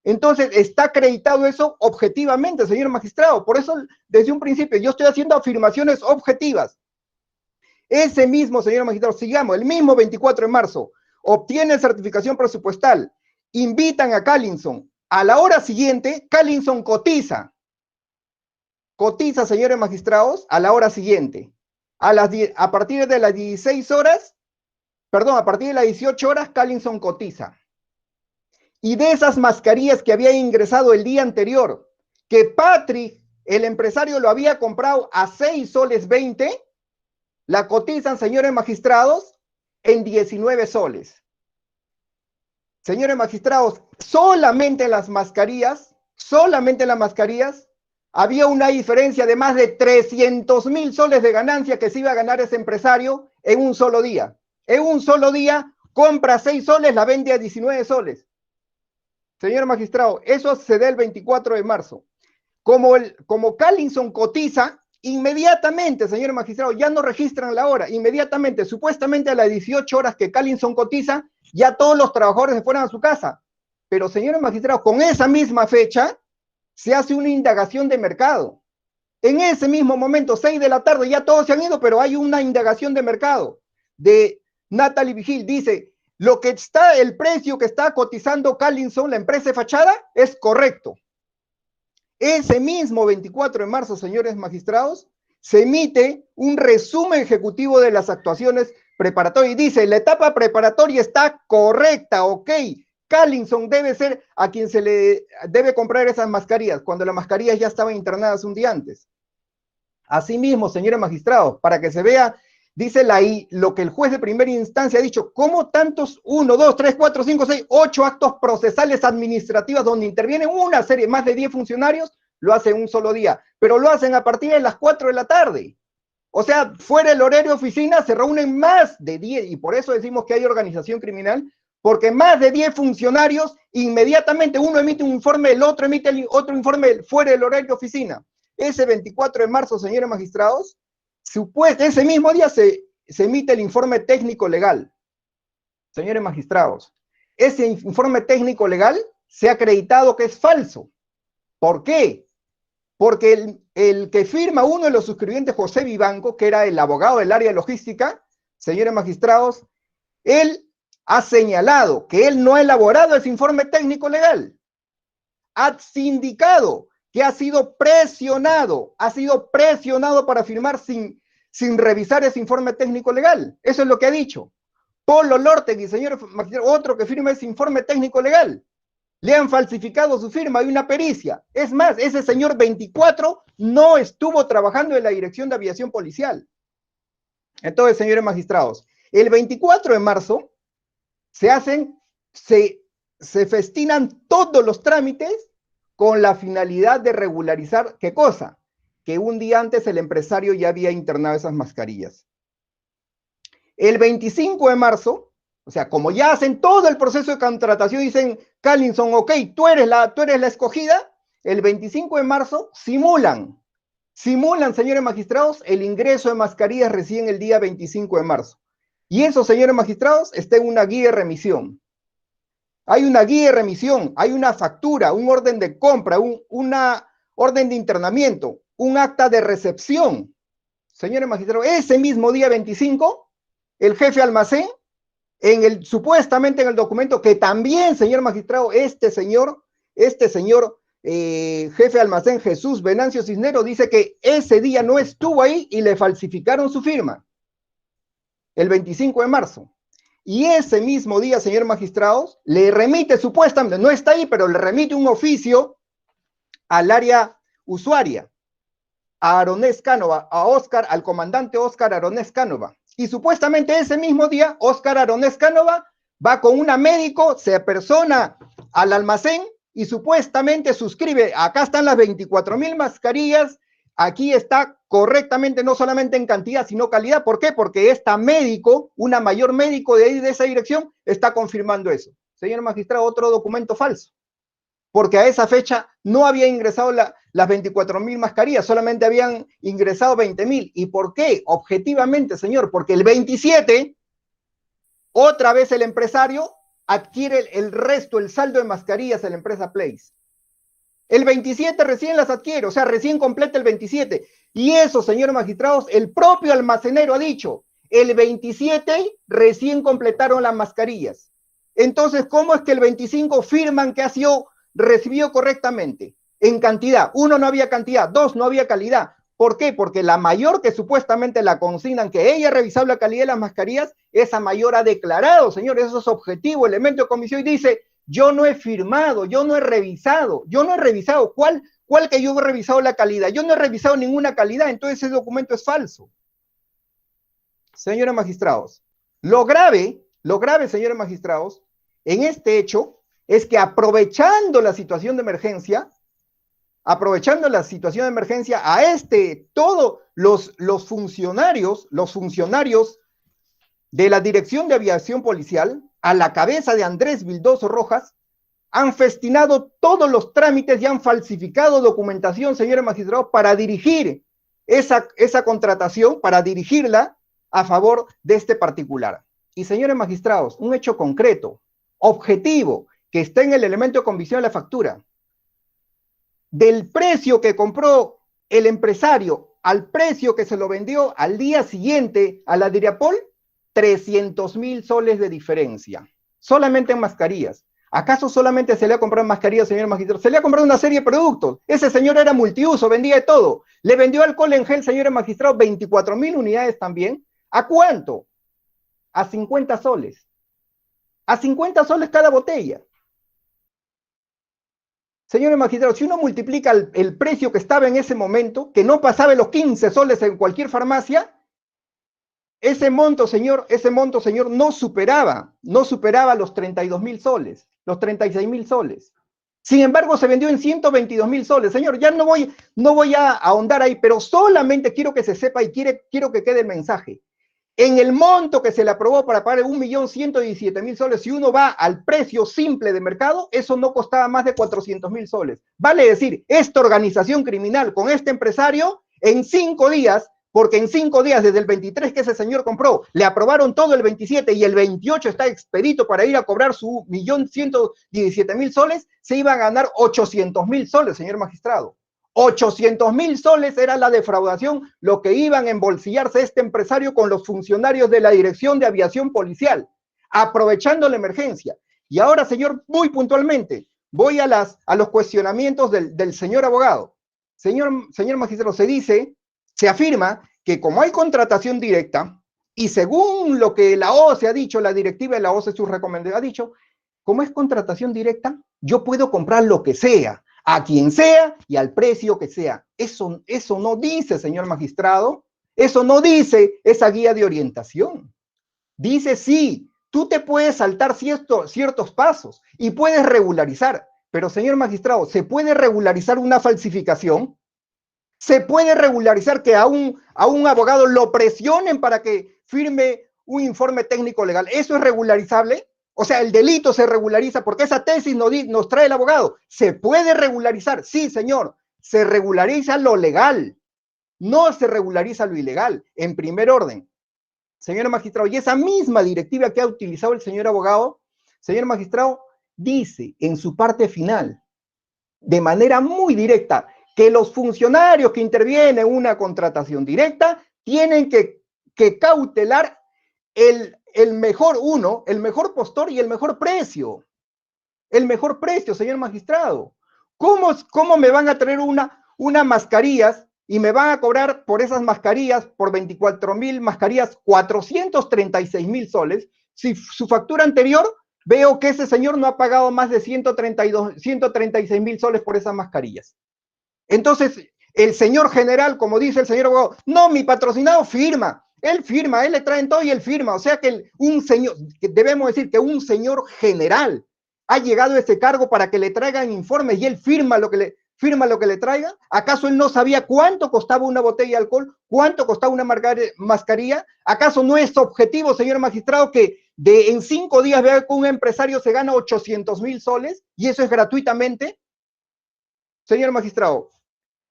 Entonces, está acreditado eso objetivamente, señor magistrado. Por eso, desde un principio, yo estoy haciendo afirmaciones objetivas. Ese mismo, señor magistrado, sigamos, el mismo 24 de marzo, obtiene certificación presupuestal, invitan a Callinson. A la hora siguiente, Callinson cotiza, señores magistrados, a la hora siguiente. A partir de las 16 horas, perdón, a partir de las 18 horas, Callinson cotiza. Y de esas mascarillas que había ingresado el día anterior, que Patrick, el empresario, lo había comprado a 6 soles 20, la cotizan, señores magistrados, en 19 soles. Señores magistrados, solamente en las mascarillas, había una diferencia de más de 300,000 soles de ganancia que se iba a ganar ese empresario en un solo día. En un solo día, compra 6 soles, la vende a 19 soles. Señor magistrado, eso se da el 24 de marzo. Como Callinson cotiza, inmediatamente, señor magistrado, ya no registran la hora, inmediatamente, supuestamente a las 18 horas que Callinson cotiza, ya todos los trabajadores se fueron a su casa. Pero, señor magistrado, con esa misma fecha, se hace una indagación de mercado. En ese mismo momento, 6 de la tarde, ya todos se han ido, pero hay una indagación de mercado de Natalie Vigil. Dice: el precio que está cotizando Callinson, la empresa de fachada, es correcto. Ese mismo 24 de marzo, señores magistrados, se emite un resumen ejecutivo de las actuaciones preparatorias y dice: la etapa preparatoria está correcta, ok. Callinson debe ser a quien se le debe comprar esas mascarillas, cuando las mascarillas ya estaban internadas un día antes. Asimismo, señores magistrados, para que se vea, dice lo que el juez de primera instancia ha dicho: ¿cómo tantos 1, 2, 3, 4, 5, 6, 8 actos procesales administrativos donde intervienen una serie, más de 10 funcionarios, lo hacen un solo día? Pero lo hacen a partir de las 4 de la tarde. O sea, fuera el horario de oficina se reúnen más de 10, y por eso decimos que hay organización criminal, porque más de 10 funcionarios, inmediatamente uno emite un informe, el otro emite otro informe fuera del horario de oficina. Ese 24 de marzo, señores magistrados, ese mismo día se emite el informe técnico legal. Señores magistrados, ese informe técnico legal se ha acreditado que es falso. ¿Por qué? porque el que firma, uno de los suscribientes, José Vivanco, que era el abogado del área de logística, señores magistrados, él ha señalado que él no ha elaborado ese informe técnico legal. Ha indicado que ha sido presionado para firmar sin revisar ese informe técnico legal. Eso es lo que ha dicho. Polo Lortegui, señor magistrado, otro que firma ese informe técnico legal. Le han falsificado su firma, hay una pericia. Es más, ese señor 24 no estuvo trabajando en la Dirección de Aviación Policial. Entonces, señores magistrados, el 24 de marzo se festinan todos los trámites con la finalidad de regularizar, ¿qué cosa? Que un día antes el empresario ya había internado esas mascarillas. El 25 de marzo, o sea, como ya hacen todo el proceso de contratación, dicen, Carlinson, ok, tú eres la escogida, el 25 de marzo simulan, señores magistrados, el ingreso de mascarillas recién el día 25 de marzo. Y eso, señores magistrados, está en una guía de remisión. Hay una guía de remisión, hay una factura, un orden de compra, una orden de internamiento, un acta de recepción. Señores magistrados, ese mismo día 25, el jefe almacén, supuestamente en el documento, que también, señor magistrado, este señor jefe almacén Jesús Venancio Cisneros dice que ese día no estuvo ahí y le falsificaron su firma. El 25 de marzo. Y ese mismo día, señor magistrados, le remite supuestamente, no está ahí, pero le remite un oficio al área usuaria, a Aronés Cánova, al comandante Óscar Aronés Cánova. Y supuestamente ese mismo día, Óscar Aronés Cánova va con una médico, se apersona al almacén y supuestamente suscribe, acá están las 24,000 mascarillas, aquí está correctamente, no solamente en cantidad, sino calidad. ¿Por qué? Porque esta médico, una mayor médico de esa dirección, está confirmando eso. Señor magistrado, otro documento falso. Porque a esa fecha no había ingresado las 24,000 mascarillas, solamente habían ingresado 20,000. ¿Y por qué? Objetivamente, señor, porque el 27, otra vez el empresario adquiere el resto, el saldo de mascarillas en la empresa Place. El 27 recién las adquiere, o sea, recién completa el 27. Y eso, señores magistrados, el propio almacenero ha dicho, el 27 recién completaron las mascarillas. Entonces, ¿cómo es que el 25 firman que recibió correctamente? En cantidad. 1, no había cantidad. 2, no había calidad. ¿Por qué? Porque la mayor que supuestamente la consignan, que ella ha revisado la calidad de las mascarillas, esa mayor ha declarado, señores, eso es objetivo, elemento de comisión, y dice, yo no he firmado, yo no he revisado. ¿Cuál que yo he revisado la calidad? Yo no he revisado ninguna calidad, entonces ese documento es falso. Señores magistrados, lo grave, señores magistrados, en este hecho, es que aprovechando la situación de emergencia, todos los funcionarios de la Dirección de Aviación Policial, a la cabeza de Andrés Vildoso Rojas, han festinado todos los trámites y han falsificado documentación, señores magistrados, para dirigir esa contratación, para dirigirla a favor de este particular. Y señores magistrados, un hecho concreto, objetivo, que está en el elemento de convicción de la factura. Del precio que compró el empresario al precio que se lo vendió al día siguiente a la Dirapol, 300,000 soles de diferencia, solamente en mascarillas. ¿Acaso solamente se le ha comprado mascarillas, señor magistrado? Se le ha comprado una serie de productos. Ese señor era multiuso, vendía de todo. Le vendió alcohol en gel, señor magistrado, 24,000 unidades también. ¿A cuánto? A 50 soles. A 50 soles cada botella. Señores magistrados, si uno multiplica el precio que estaba en ese momento, que no pasaba de los 15 soles en cualquier farmacia, ese monto, señor, no superaba los 32,000 soles, los 36,000 soles. Sin embargo, se vendió en 122,000 soles. Señor, ya no voy a ahondar ahí, pero solamente quiero que se sepa y quiero que quede el mensaje. En el monto que se le aprobó para pagar 1.117.000 soles, si uno va al precio simple de mercado, eso no costaba más de 400,000 soles. Vale decir, esta organización criminal con este empresario, en 5 días, porque en 5 días, desde el 23 que ese señor compró, le aprobaron todo el 27 y el 28 está expedito para ir a cobrar su 1.117.000 soles, se iba a ganar 800,000 soles, señor magistrado. 800.000 soles era la defraudación, lo que iban a embolsillarse este empresario con los funcionarios de la Dirección de Aviación Policial, aprovechando la emergencia. Y ahora, señor, muy puntualmente, voy a los cuestionamientos del señor abogado. Señor magistrado, se afirma que como hay contratación directa, y según lo que la OCE ha dicho, la directiva de la OCE, su recomendación ha dicho, como es contratación directa, yo puedo comprar lo que sea, a quien sea y al precio que sea. Eso no dice, señor magistrado, eso no dice esa guía de orientación. Dice, sí, tú te puedes saltar ciertos pasos y puedes regularizar, pero señor magistrado, ¿se puede regularizar una falsificación? ¿Se puede regularizar que a un abogado lo presionen para que firme un informe técnico legal? ¿Eso es regularizable? O sea, el delito se regulariza porque esa tesis nos trae el abogado. ¿Se puede regularizar? Sí, señor. Se regulariza lo legal. No se regulariza lo ilegal, en primer orden. Señor magistrado, y esa misma directiva que ha utilizado el señor abogado, señor magistrado, dice en su parte final, de manera muy directa, que los funcionarios que intervienen en una contratación directa tienen que cautelar el mejor postor y el mejor precio. El mejor precio, señor magistrado. ¿Cómo me van a traer unas mascarillas y me van a cobrar por esas mascarillas, por 24.000 mascarillas, 436.000 soles? Si su factura anterior, veo que ese señor no ha pagado más de 136.000 soles por esas mascarillas. Entonces, el señor general, como dice el señor abogado, no, mi patrocinado firma. Él firma, él le traen todo y él firma. O sea que debemos decir que un señor general ha llegado a ese cargo para que le traigan informes y él firma lo que le traigan. ¿Acaso él no sabía cuánto costaba una botella de alcohol? ¿Cuánto costaba una mascarilla? ¿Acaso no es objetivo, señor magistrado, que en 5 días vea que un empresario se gana 800.000 soles y eso es gratuitamente? Señor magistrado,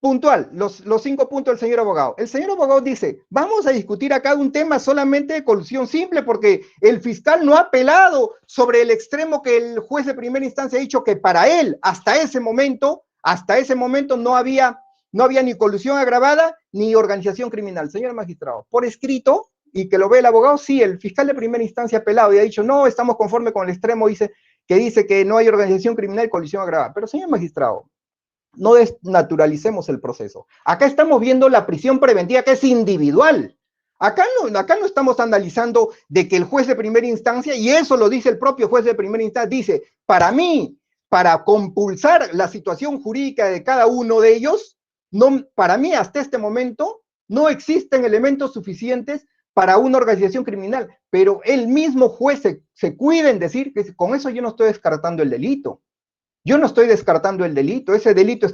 puntual, los 5 puntos del señor abogado. El señor abogado dice, vamos a discutir acá un tema solamente de colusión simple porque el fiscal no ha apelado sobre el extremo que el juez de primera instancia ha dicho que para él, hasta ese momento no había ni colusión agravada ni organización criminal. Señor magistrado, por escrito, y que lo ve el abogado, sí, el fiscal de primera instancia ha apelado y ha dicho, no, estamos conforme con el extremo, dice que no hay organización criminal y colusión agravada. Pero señor magistrado, no desnaturalicemos el proceso. Acá estamos viendo la prisión preventiva que es individual. Acá no estamos analizando de que el juez de primera instancia, y eso lo dice el propio juez de primera instancia, dice, para mí, para compulsar la situación jurídica de cada uno de ellos, para mí hasta este momento no existen elementos suficientes para una organización criminal, pero el mismo juez se cuida en decir que con eso yo no estoy descartando el delito. Yo no estoy descartando el delito, ese delito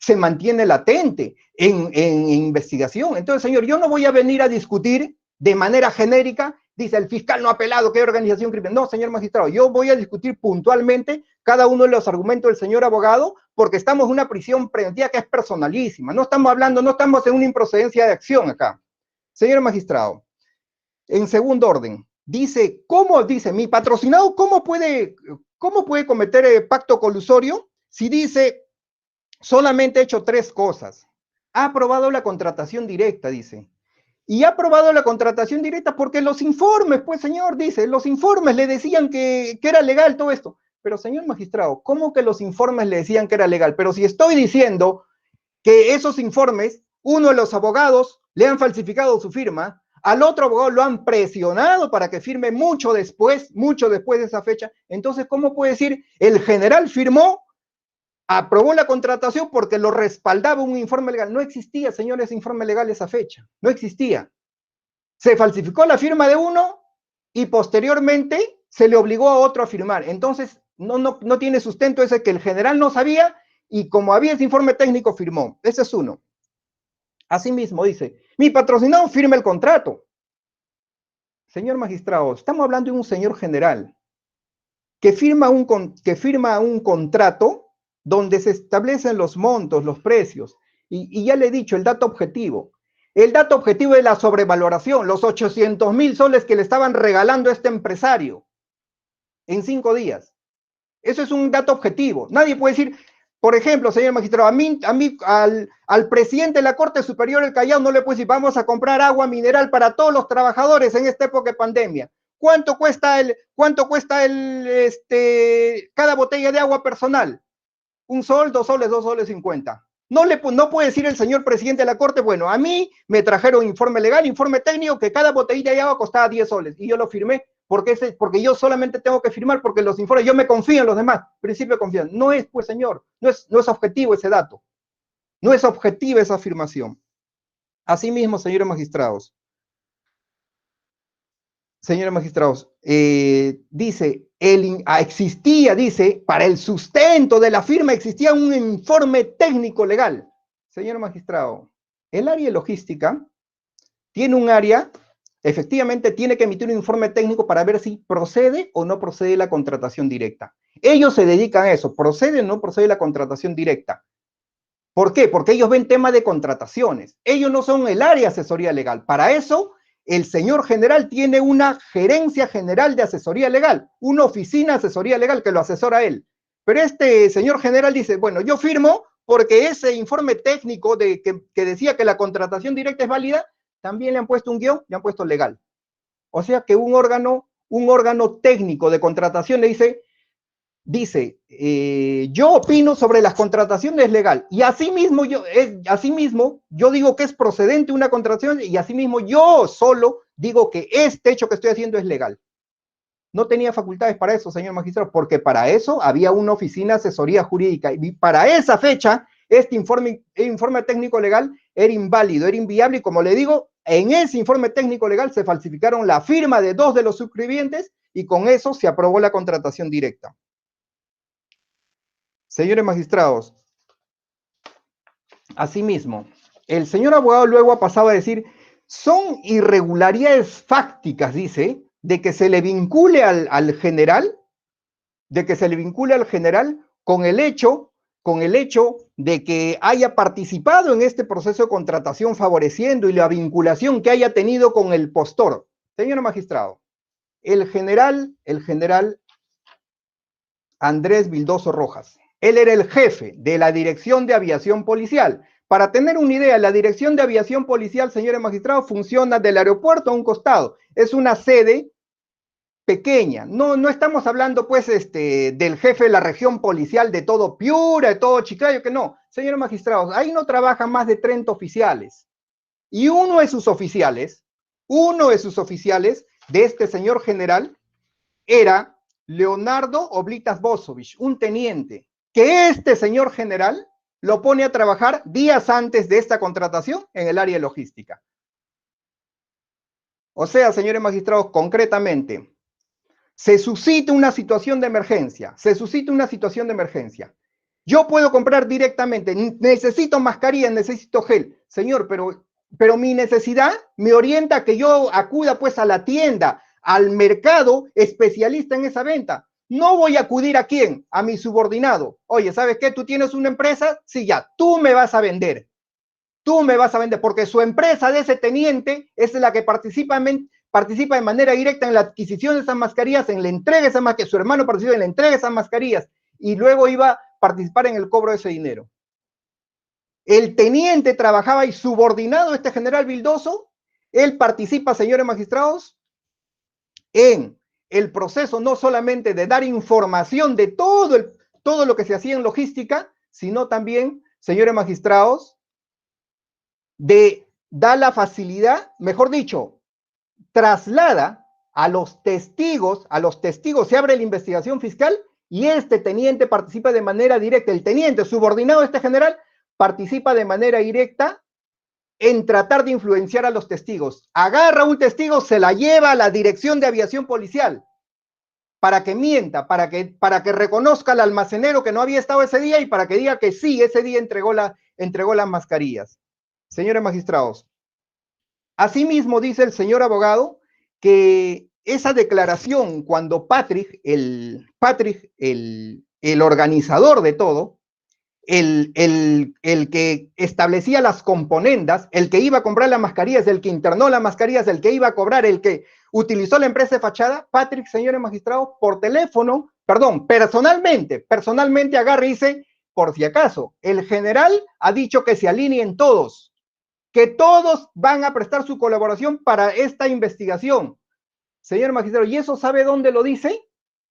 se mantiene latente en investigación. Entonces, señor, yo no voy a venir a discutir de manera genérica, dice el fiscal no ha apelado, ¿qué organización criminal? No, señor magistrado, yo voy a discutir puntualmente cada uno de los argumentos del señor abogado, porque estamos en una prisión preventiva que es personalísima, no estamos en una improcedencia de acción acá. Señor magistrado, en segundo orden, dice, mi patrocinado, ¿cómo puede cometer pacto colusorio si dice solamente ha hecho 3 cosas? Ha aprobado la contratación directa, dice. Y ha aprobado la contratación directa porque los informes, pues señor, dice, los informes le decían que era legal todo esto. Pero señor magistrado, ¿cómo que los informes le decían que era legal? Pero si estoy diciendo que esos informes, uno de los abogados le han falsificado su firma, al otro abogado lo han presionado para que firme mucho después de esa fecha. Entonces, ¿cómo puede decir el general firmó, aprobó la contratación porque lo respaldaba un informe legal? No existía, señores, informe legal esa fecha. No existía. Se falsificó la firma de uno y posteriormente se le obligó a otro a firmar. Entonces, no tiene sustento ese que el general no sabía y como había ese informe técnico firmó. Ese es uno. Asimismo, dice, mi patrocinado firma el contrato. Señor magistrado, estamos hablando de un señor general que firma un contrato donde se establecen los montos, los precios, y ya le he dicho el dato objetivo. El dato objetivo es la sobrevaloración, los 800.000 soles que le estaban regalando a este empresario en 5 días. Eso es un dato objetivo. Nadie puede decir, por ejemplo, señor magistrado, al presidente de la Corte Superior del Callao no le puede decir, vamos a comprar agua mineral para todos los trabajadores en esta época de pandemia. ¿Cuánto cuesta cada botella de agua personal? $1, $2, $2.50. No puede decir el señor presidente de la Corte, bueno, a mí me trajeron informe legal, informe técnico, que cada botellita de agua costaba $10, y yo lo firmé, porque yo solamente tengo que firmar porque los informes, yo me confío en los demás, principio de confianza. No es, pues señor, no es objetivo ese dato, no es objetiva esa afirmación. Asimismo, señores magistrados, dice, dice, para el sustento de la firma existía un informe técnico legal. Señor magistrado, el área de logística tiene un área, efectivamente tiene que emitir un informe técnico para ver si procede o no procede la contratación directa. Ellos se dedican a eso, procede o no procede la contratación directa. ¿Por qué? Porque ellos ven temas de contrataciones. Ellos no son el área de asesoría legal. Para eso, el señor general tiene una gerencia general de asesoría legal, una oficina de asesoría legal que lo asesora a él. Pero este señor general dice, bueno, yo firmo porque ese informe técnico que decía que la contratación directa es válida, también le han puesto un guión, le han puesto legal. O sea que un órgano técnico de contratación le dice, yo opino sobre las contrataciones legal, y asimismo yo digo que es procedente una contratación, y asimismo yo solo digo que este hecho que estoy haciendo es legal. No tenía facultades para eso, señor magistrado, porque para eso había una oficina de asesoría jurídica, y para esa fecha, este informe técnico legal era inválido, era inviable, y como le digo, en ese informe técnico legal se falsificaron la firma de 2 de los suscribientes, y con eso se aprobó la contratación directa. Señores magistrados, asimismo, el señor abogado luego ha pasado a decir, son irregularidades fácticas, dice, de que se le vincule al general, con el hecho de que haya participado en este proceso de contratación favoreciendo y la vinculación que haya tenido con el postor. Señor magistrado, el general Andrés Vildoso Rojas, él era el jefe de la Dirección de Aviación Policial. Para tener una idea, la Dirección de Aviación Policial, señores magistrados, funciona del aeropuerto a un costado. Es una sede pequeña. No estamos hablando, pues, del jefe de la región policial de todo Piura, de todo Chiclayo, que no. Señores magistrados, ahí no trabajan más de 30 oficiales. Y uno de sus oficiales de este señor general era Leonardo Oblitas Bosovich, un teniente, que este señor general lo pone a trabajar días antes de esta contratación en el área de logística. O sea, señores magistrados, concretamente, se suscita una situación de emergencia, Yo puedo comprar directamente, necesito mascarilla, necesito gel. Señor, pero mi necesidad me orienta a que yo acuda pues a la tienda, al mercado especialista en esa venta. No voy a acudir ¿a quién? A mi subordinado. Oye, ¿sabes qué? ¿Tú tienes una empresa? Sí, ya, tú me vas a vender, porque su empresa de ese teniente es la que participa de manera directa en la adquisición de esas mascarillas, en la entrega de esas mascarillas, su hermano participa en la entrega de esas mascarillas, y luego iba a participar en el cobro de ese dinero. El teniente trabajaba y subordinado a este general Vildoso, él participa, señores magistrados, en el proceso no solamente de dar información de todo lo que se hacía en logística, sino también, señores magistrados, de dar la facilidad, mejor dicho, traslada a los testigos, se abre la investigación fiscal y este teniente participa de manera directa, el teniente subordinado a este general participa de manera directa en tratar de influenciar a los testigos. Agarra a un testigo, se la lleva a la Dirección de Aviación Policial para que mienta, para que reconozca al almacenero que no había estado ese día y para que diga que sí, ese día entregó las mascarillas. Señores magistrados, asimismo dice el señor abogado que esa declaración cuando Patrick, el organizador de todo, el que establecía las componendas, el que iba a comprar las mascarillas, el que internó las mascarillas, el que iba a cobrar, el que utilizó la empresa de fachada, Patrick, señores magistrados, personalmente agarra y dice, por si acaso, el general ha dicho que se alineen todos, que todos van a prestar su colaboración para esta investigación. Señor magistrado, ¿y eso sabe dónde lo dice?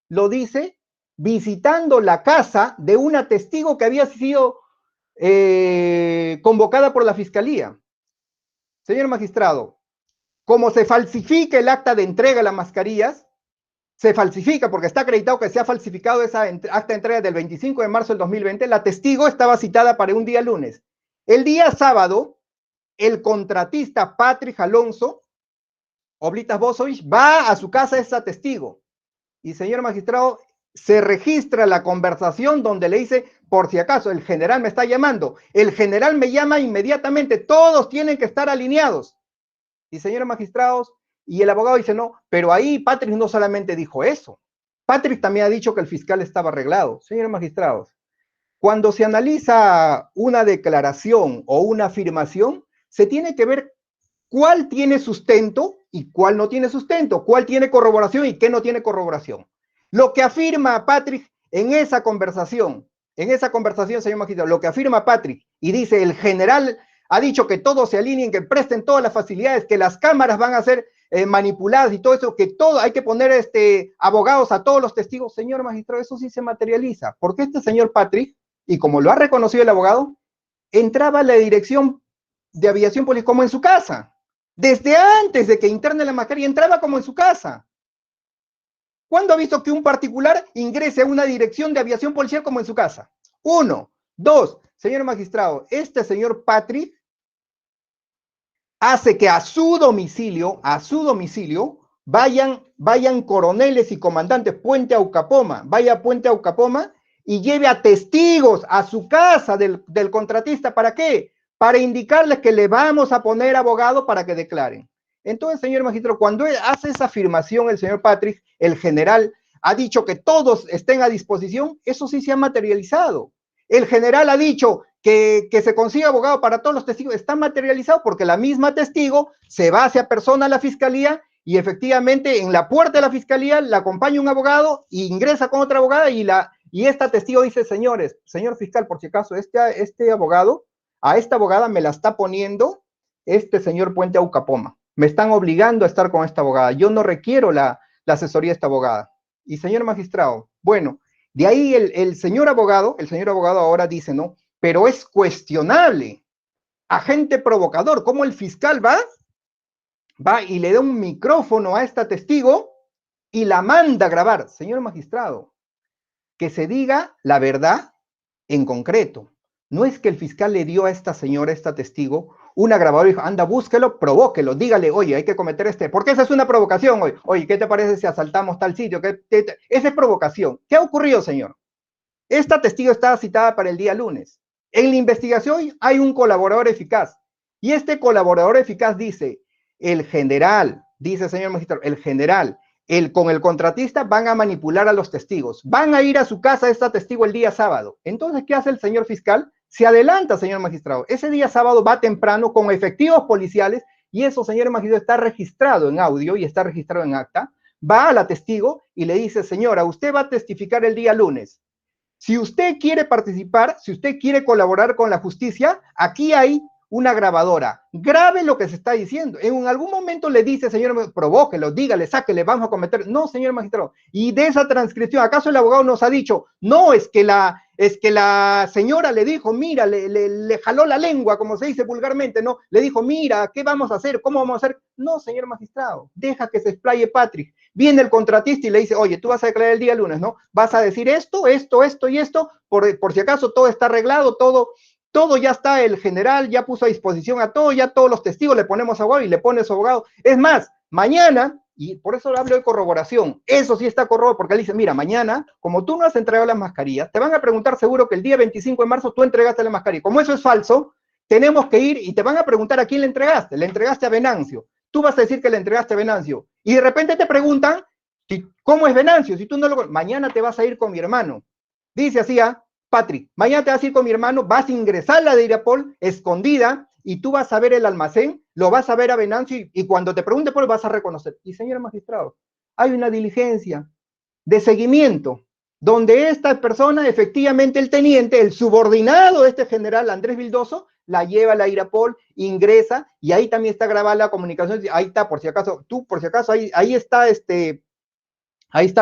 Lo dice visitando la casa de una testigo que había sido convocada por la fiscalía. Señor magistrado, como se falsifica el acta de entrega de las mascarillas, se falsifica porque está acreditado que se ha falsificado esa acta de entrega del 25 de marzo del 2020, la testigo estaba citada para un día lunes. El día sábado, el contratista Patrick Alonso, Oblitas Bosovich, va a su casa esa testigo. Y señor magistrado, se registra la conversación donde le dice, por si acaso, el general me está llamando. El general me llama inmediatamente, todos tienen que estar alineados. Y señores magistrados, y el abogado dice, no, pero ahí Patrick no solamente dijo eso. Patrick también ha dicho que el fiscal estaba arreglado. Señores magistrados, cuando se analiza una declaración o una afirmación, se tiene que ver cuál tiene sustento y cuál no tiene sustento, cuál tiene corroboración y qué no tiene corroboración. Lo que afirma Patrick en esa conversación, señor magistrado, lo que afirma Patrick y dice el general ha dicho que todos se alineen, que presten todas las facilidades, que las cámaras van a ser manipuladas y todo eso, que todo, hay que poner abogados a todos los testigos. Señor magistrado, eso sí se materializa, porque este señor Patrick, y como lo ha reconocido el abogado, entraba a la dirección de aviación policial como en su casa. Desde antes de que interne la mascarilla, entraba como en su casa. ¿Cuándo ha visto que un particular ingrese a una dirección de aviación policial como en su casa? 1. 2. Señor magistrado, este señor Patrick hace que a su domicilio vayan coroneles y comandantes Puente Aucapoma, vaya a Puente Aucapoma y lleve a testigos a su casa del contratista. ¿Para qué? Para indicarles que le vamos a poner abogado para que declaren. Entonces, señor magistrado, cuando hace esa afirmación el señor Patrick, el general ha dicho que todos estén a disposición, eso sí se ha materializado. El general ha dicho que se consiga abogado para todos los testigos, está materializado porque la misma testigo se va hacia persona a la fiscalía y efectivamente en la puerta de la fiscalía la acompaña un abogado e ingresa con otra abogada y esta testigo dice, señores, señor fiscal, por si acaso, este abogado, a esta abogada me la está poniendo este señor Puente Aucapoma. Me están obligando a estar con esta abogada. Yo no requiero la asesoría de esta abogada. Y señor magistrado, bueno, de ahí el señor abogado ahora dice, no, pero es cuestionable. Agente provocador, ¿cómo el fiscal va y le da un micrófono a esta testigo y la manda a grabar? Señor magistrado, que se diga la verdad en concreto. No es que el fiscal le dio a esta señora, esta testigo, una grabadora y dijo, anda, búsquelo, provóquelo, dígale, oye, hay que cometer porque esa es una provocación, oye, ¿qué te parece si asaltamos tal sitio? Esa es provocación. ¿Qué ha ocurrido, señor? Esta testigo estaba citada para el día lunes. En la investigación hay un colaborador eficaz, y este colaborador eficaz dice, el general, dice señor magistrado, el general, con el contratista van a manipular a los testigos, van a ir a su casa esta testigo el día sábado. Entonces, ¿qué hace el señor fiscal? Se adelanta, señor magistrado. Ese día sábado va temprano con efectivos policiales y eso, señor magistrado, está registrado en audio y está registrado en acta. Va a la testigo y le dice, señora, usted va a testificar el día lunes. Si usted quiere participar, si usted quiere colaborar con la justicia, aquí hay una grabadora. Grabe lo que se está diciendo. En algún momento le dice, señor, provóquelo, dígale, sáquele, vamos a cometer. No, señor magistrado. Y de esa transcripción, ¿acaso el abogado nos ha dicho, no, es que la señora le dijo, mira, le jaló la lengua, como se dice vulgarmente, ¿no? Le dijo, mira, ¿qué vamos a hacer? ¿Cómo vamos a hacer? No, señor magistrado, deja que se explaye Patrick. Viene el contratista y le dice, oye, tú vas a declarar el día lunes, ¿no? Vas a decir esto y esto, por si acaso todo está arreglado, todo ya está, el general ya puso a disposición a todo, ya todos los testigos le ponemos abogado y le pone su abogado. Es más, mañana, y por eso hablo de corroboración, eso sí está corroborado, porque él dice, mira, mañana, como tú no has entregado las mascarillas, te van a preguntar seguro que el día 25 de marzo tú entregaste la mascarilla. Como eso es falso, tenemos que ir y te van a preguntar a quién le entregaste a Venancio. Tú vas a decir que le entregaste a Venancio. Y de repente te preguntan, ¿cómo es Venancio? Si tú no lo... Mañana te vas a ir con mi hermano. Dice así, Patrick, mañana te vas a ir con mi hermano, vas a ingresar a la de Irapol, escondida, y tú vas a ver el almacén, lo vas a ver a Venancio, y cuando te pregunte por él vas a reconocer. Y señor magistrado, hay una diligencia de seguimiento donde esta persona, efectivamente el teniente, el subordinado de este general Andrés Vildoso, la lleva a la Irapol, ingresa, y ahí también está grabada la comunicación, ahí está, por si acaso, ahí está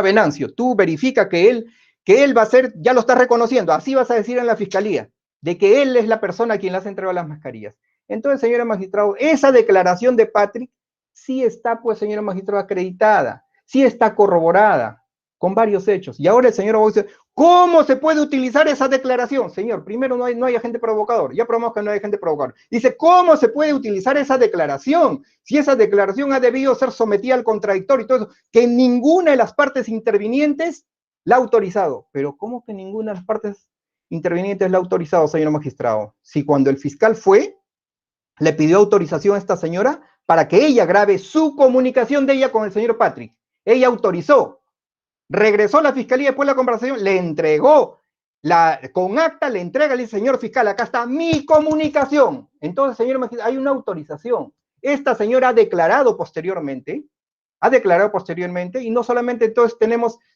Venancio, tú verifica que él va a ser, ya lo está reconociendo, así vas a decir en la fiscalía, de que él es la persona a quien le has entregado las mascarillas. Entonces, señora magistrado, esa declaración de Patrick sí está, pues, señora magistrado, acreditada, sí está corroborada, con varios hechos. Y ahora el señor abogado dice, ¿cómo se puede utilizar esa declaración? Señor, primero no hay agente provocador, ya probamos que no hay agente provocador. Dice, ¿cómo se puede utilizar esa declaración? Si esa declaración ha debido ser sometida al contradictorio y todo eso, que ninguna de las partes intervinientes la ha autorizado. Pero ¿cómo que ninguna de las partes intervinientes la ha autorizado, señor magistrado? Si cuando el fiscal fue, le pidió autorización a esta señora para que ella grabe su comunicación de ella con el señor Patrick. Ella autorizó. Regresó a la fiscalía después de la conversación, le entregó, con acta le entrega, le dice, señor fiscal, acá está mi comunicación. Entonces, señor magistrado, hay una autorización. Esta señora ha declarado posteriormente, y no solamente entonces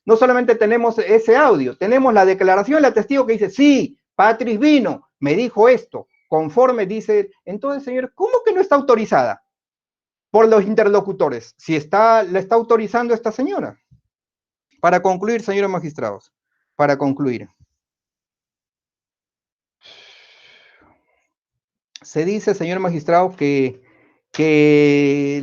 no solamente tenemos ese audio, tenemos la declaración, la testigo que dice, sí, Patrick vino, me dijo esto, conforme dice, entonces, señor, ¿cómo que no está autorizada por los interlocutores? Si la está autorizando esta señora. Para concluir, señores magistrados, para concluir. Se dice, señor magistrado, que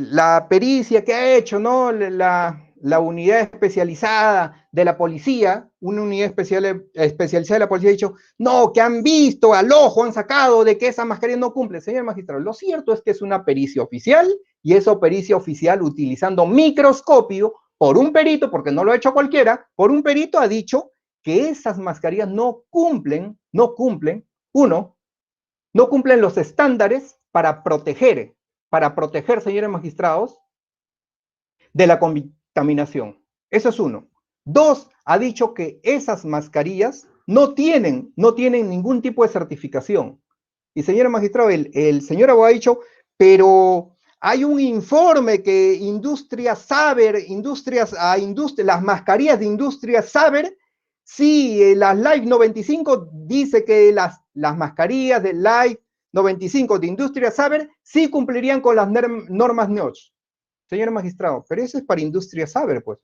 la pericia que ha hecho, ¿no? La unidad especializada de la policía, una unidad especializada de la policía ha dicho, no, que han visto al ojo, han sacado de que esa mascarilla no cumple. Señor magistrado, lo cierto es que es una pericia oficial, y esa pericia oficial utilizando microscopio, por un perito, porque no lo ha hecho cualquiera, por un perito ha dicho que esas mascarillas no cumplen los estándares para proteger, señores magistrados, de la contaminación. Eso es uno. Dos, ha dicho que esas mascarillas no tienen ningún tipo de certificación. Y señor magistrado, el señor abogado ha dicho, pero hay un informe que Industria Saber, las mascarillas de Industria Saber, sí, las Life 95 dice que las mascarillas de Life 95 de Industria Saber sí cumplirían con las normas NIOSH. Señor magistrado, pero eso es para Industria Saber, pues.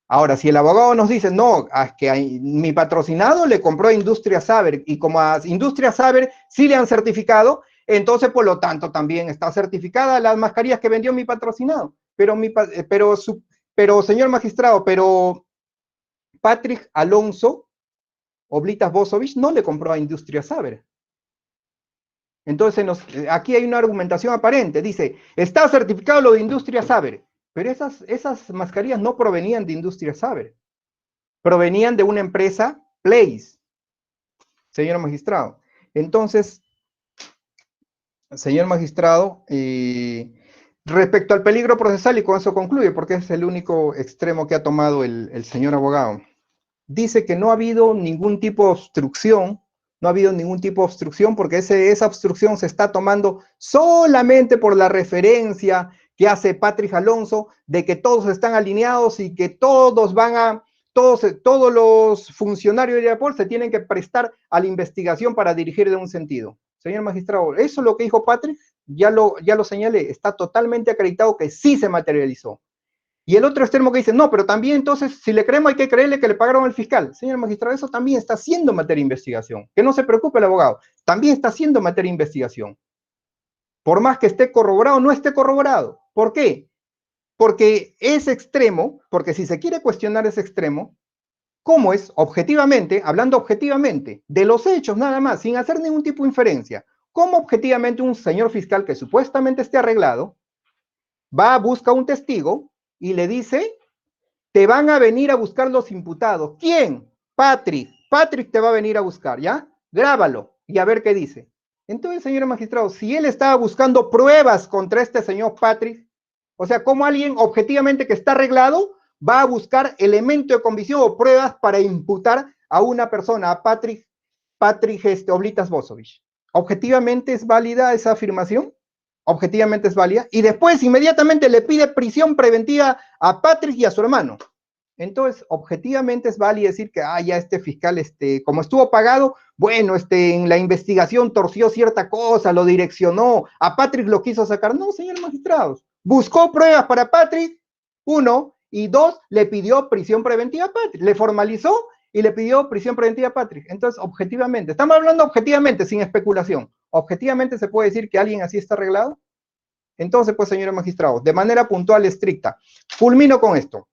Ahora, si el abogado nos dice, no, es que mi patrocinado le compró a Industria Saber, y como a Industria Saber sí le han certificado, entonces, por lo tanto, también está certificada las mascarillas que vendió mi patrocinado. Pero señor magistrado, pero Patrick Alonso Oblitas Bosovich no le compró a Industria Saber. Entonces, aquí hay una argumentación aparente. Dice, está certificado lo de Industria Saber, pero esas mascarillas no provenían de Industria Saber. Provenían de una empresa, Place, señor magistrado. Entonces, señor magistrado, respecto al peligro procesal, y con eso concluye, porque es el único extremo que ha tomado el señor abogado, dice que no ha habido ningún tipo de obstrucción, porque esa obstrucción se está tomando solamente por la referencia que hace Patrick Alonso de que todos están alineados y que todos los funcionarios de Irapol se tienen que prestar a la investigación para dirigir de un sentido. Señor magistrado, eso es lo que dijo Patrick, ya lo señalé, está totalmente acreditado que sí se materializó. Y el otro extremo que dice, no, pero también entonces, si le creemos, hay que creerle que le pagaron al fiscal. Señor magistrado, eso también está siendo materia de investigación. Que no se preocupe el abogado, también está siendo materia de investigación. Por más que esté corroborado o no esté corroborado. ¿Por qué? Porque ese extremo, porque si se quiere cuestionar ese extremo, ¿cómo es objetivamente, hablando objetivamente, de los hechos nada más, sin hacer ningún tipo de inferencia, cómo objetivamente un señor fiscal que supuestamente esté arreglado, va a buscar un testigo y le dice, te van a venir a buscar los imputados? ¿Quién? Patrick. Patrick te va a venir a buscar, ¿ya? Grábalo y a ver qué dice. Entonces, señor magistrado, si él estaba buscando pruebas contra este señor Patrick, o sea, ¿cómo alguien objetivamente que está arreglado va a buscar elemento de convicción o pruebas para imputar a una persona, a Patrick Oblitas Bosovich? ¿Objetivamente es válida esa afirmación? Objetivamente es válida, y después inmediatamente le pide prisión preventiva a Patrick y a su hermano. Entonces, objetivamente es válido decir que, ya este fiscal, como estuvo pagado, bueno, en la investigación torció cierta cosa, lo direccionó, a Patrick lo quiso sacar. No, señores magistrados, buscó pruebas para Patrick, 1, y 2, le pidió prisión preventiva a Patrick, le formalizó y le pidió prisión preventiva a Patrick. Entonces, objetivamente, estamos hablando objetivamente, sin especulación, objetivamente se puede decir que alguien así está arreglado. Entonces, pues, señores magistrados, de manera puntual, estricta, culmino con esto.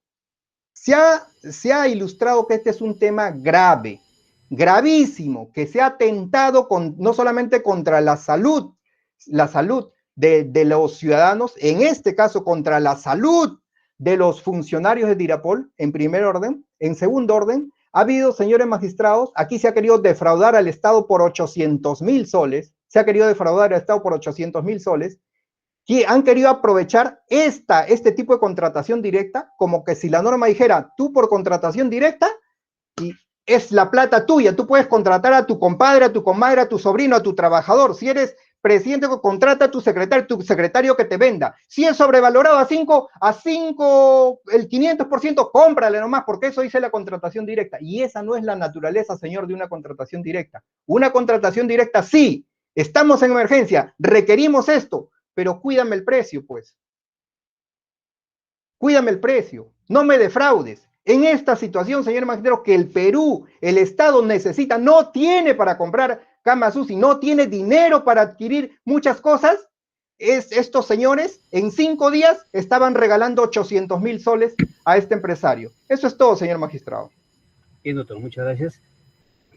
Se ha ilustrado que este es un tema grave, gravísimo, que se ha atentado no solamente contra la salud de los ciudadanos, en este caso contra la salud de los funcionarios de Dirapol, en primer orden. En segundo orden, ha habido, señores magistrados, aquí se ha querido defraudar al Estado por 800,000 soles, se ha querido defraudar al Estado por 800,000 soles, que han querido aprovechar este tipo de contratación directa, como que si la norma dijera, tú por contratación directa, y es la plata tuya, tú puedes contratar a tu compadre, a tu comadre, a tu sobrino, a tu trabajador. Si eres presidente, contrata a tu secretario que te venda. Si es sobrevalorado a 5, el 500%, cómprale nomás, porque eso dice la contratación directa. Y esa no es la naturaleza, señor, de una contratación directa. Una contratación directa, sí, estamos en emergencia, requerimos esto, pero cuídame el precio, pues. Cuídame el precio, no me defraudes. En esta situación, señor magistrado, que el Perú, el Estado necesita, no tiene para comprar camas UCI, no tiene dinero para adquirir muchas cosas, estos señores en 5 días estaban regalando 800,000 soles a este empresario. Eso es todo, señor magistrado.
Bien, doctor, muchas gracias.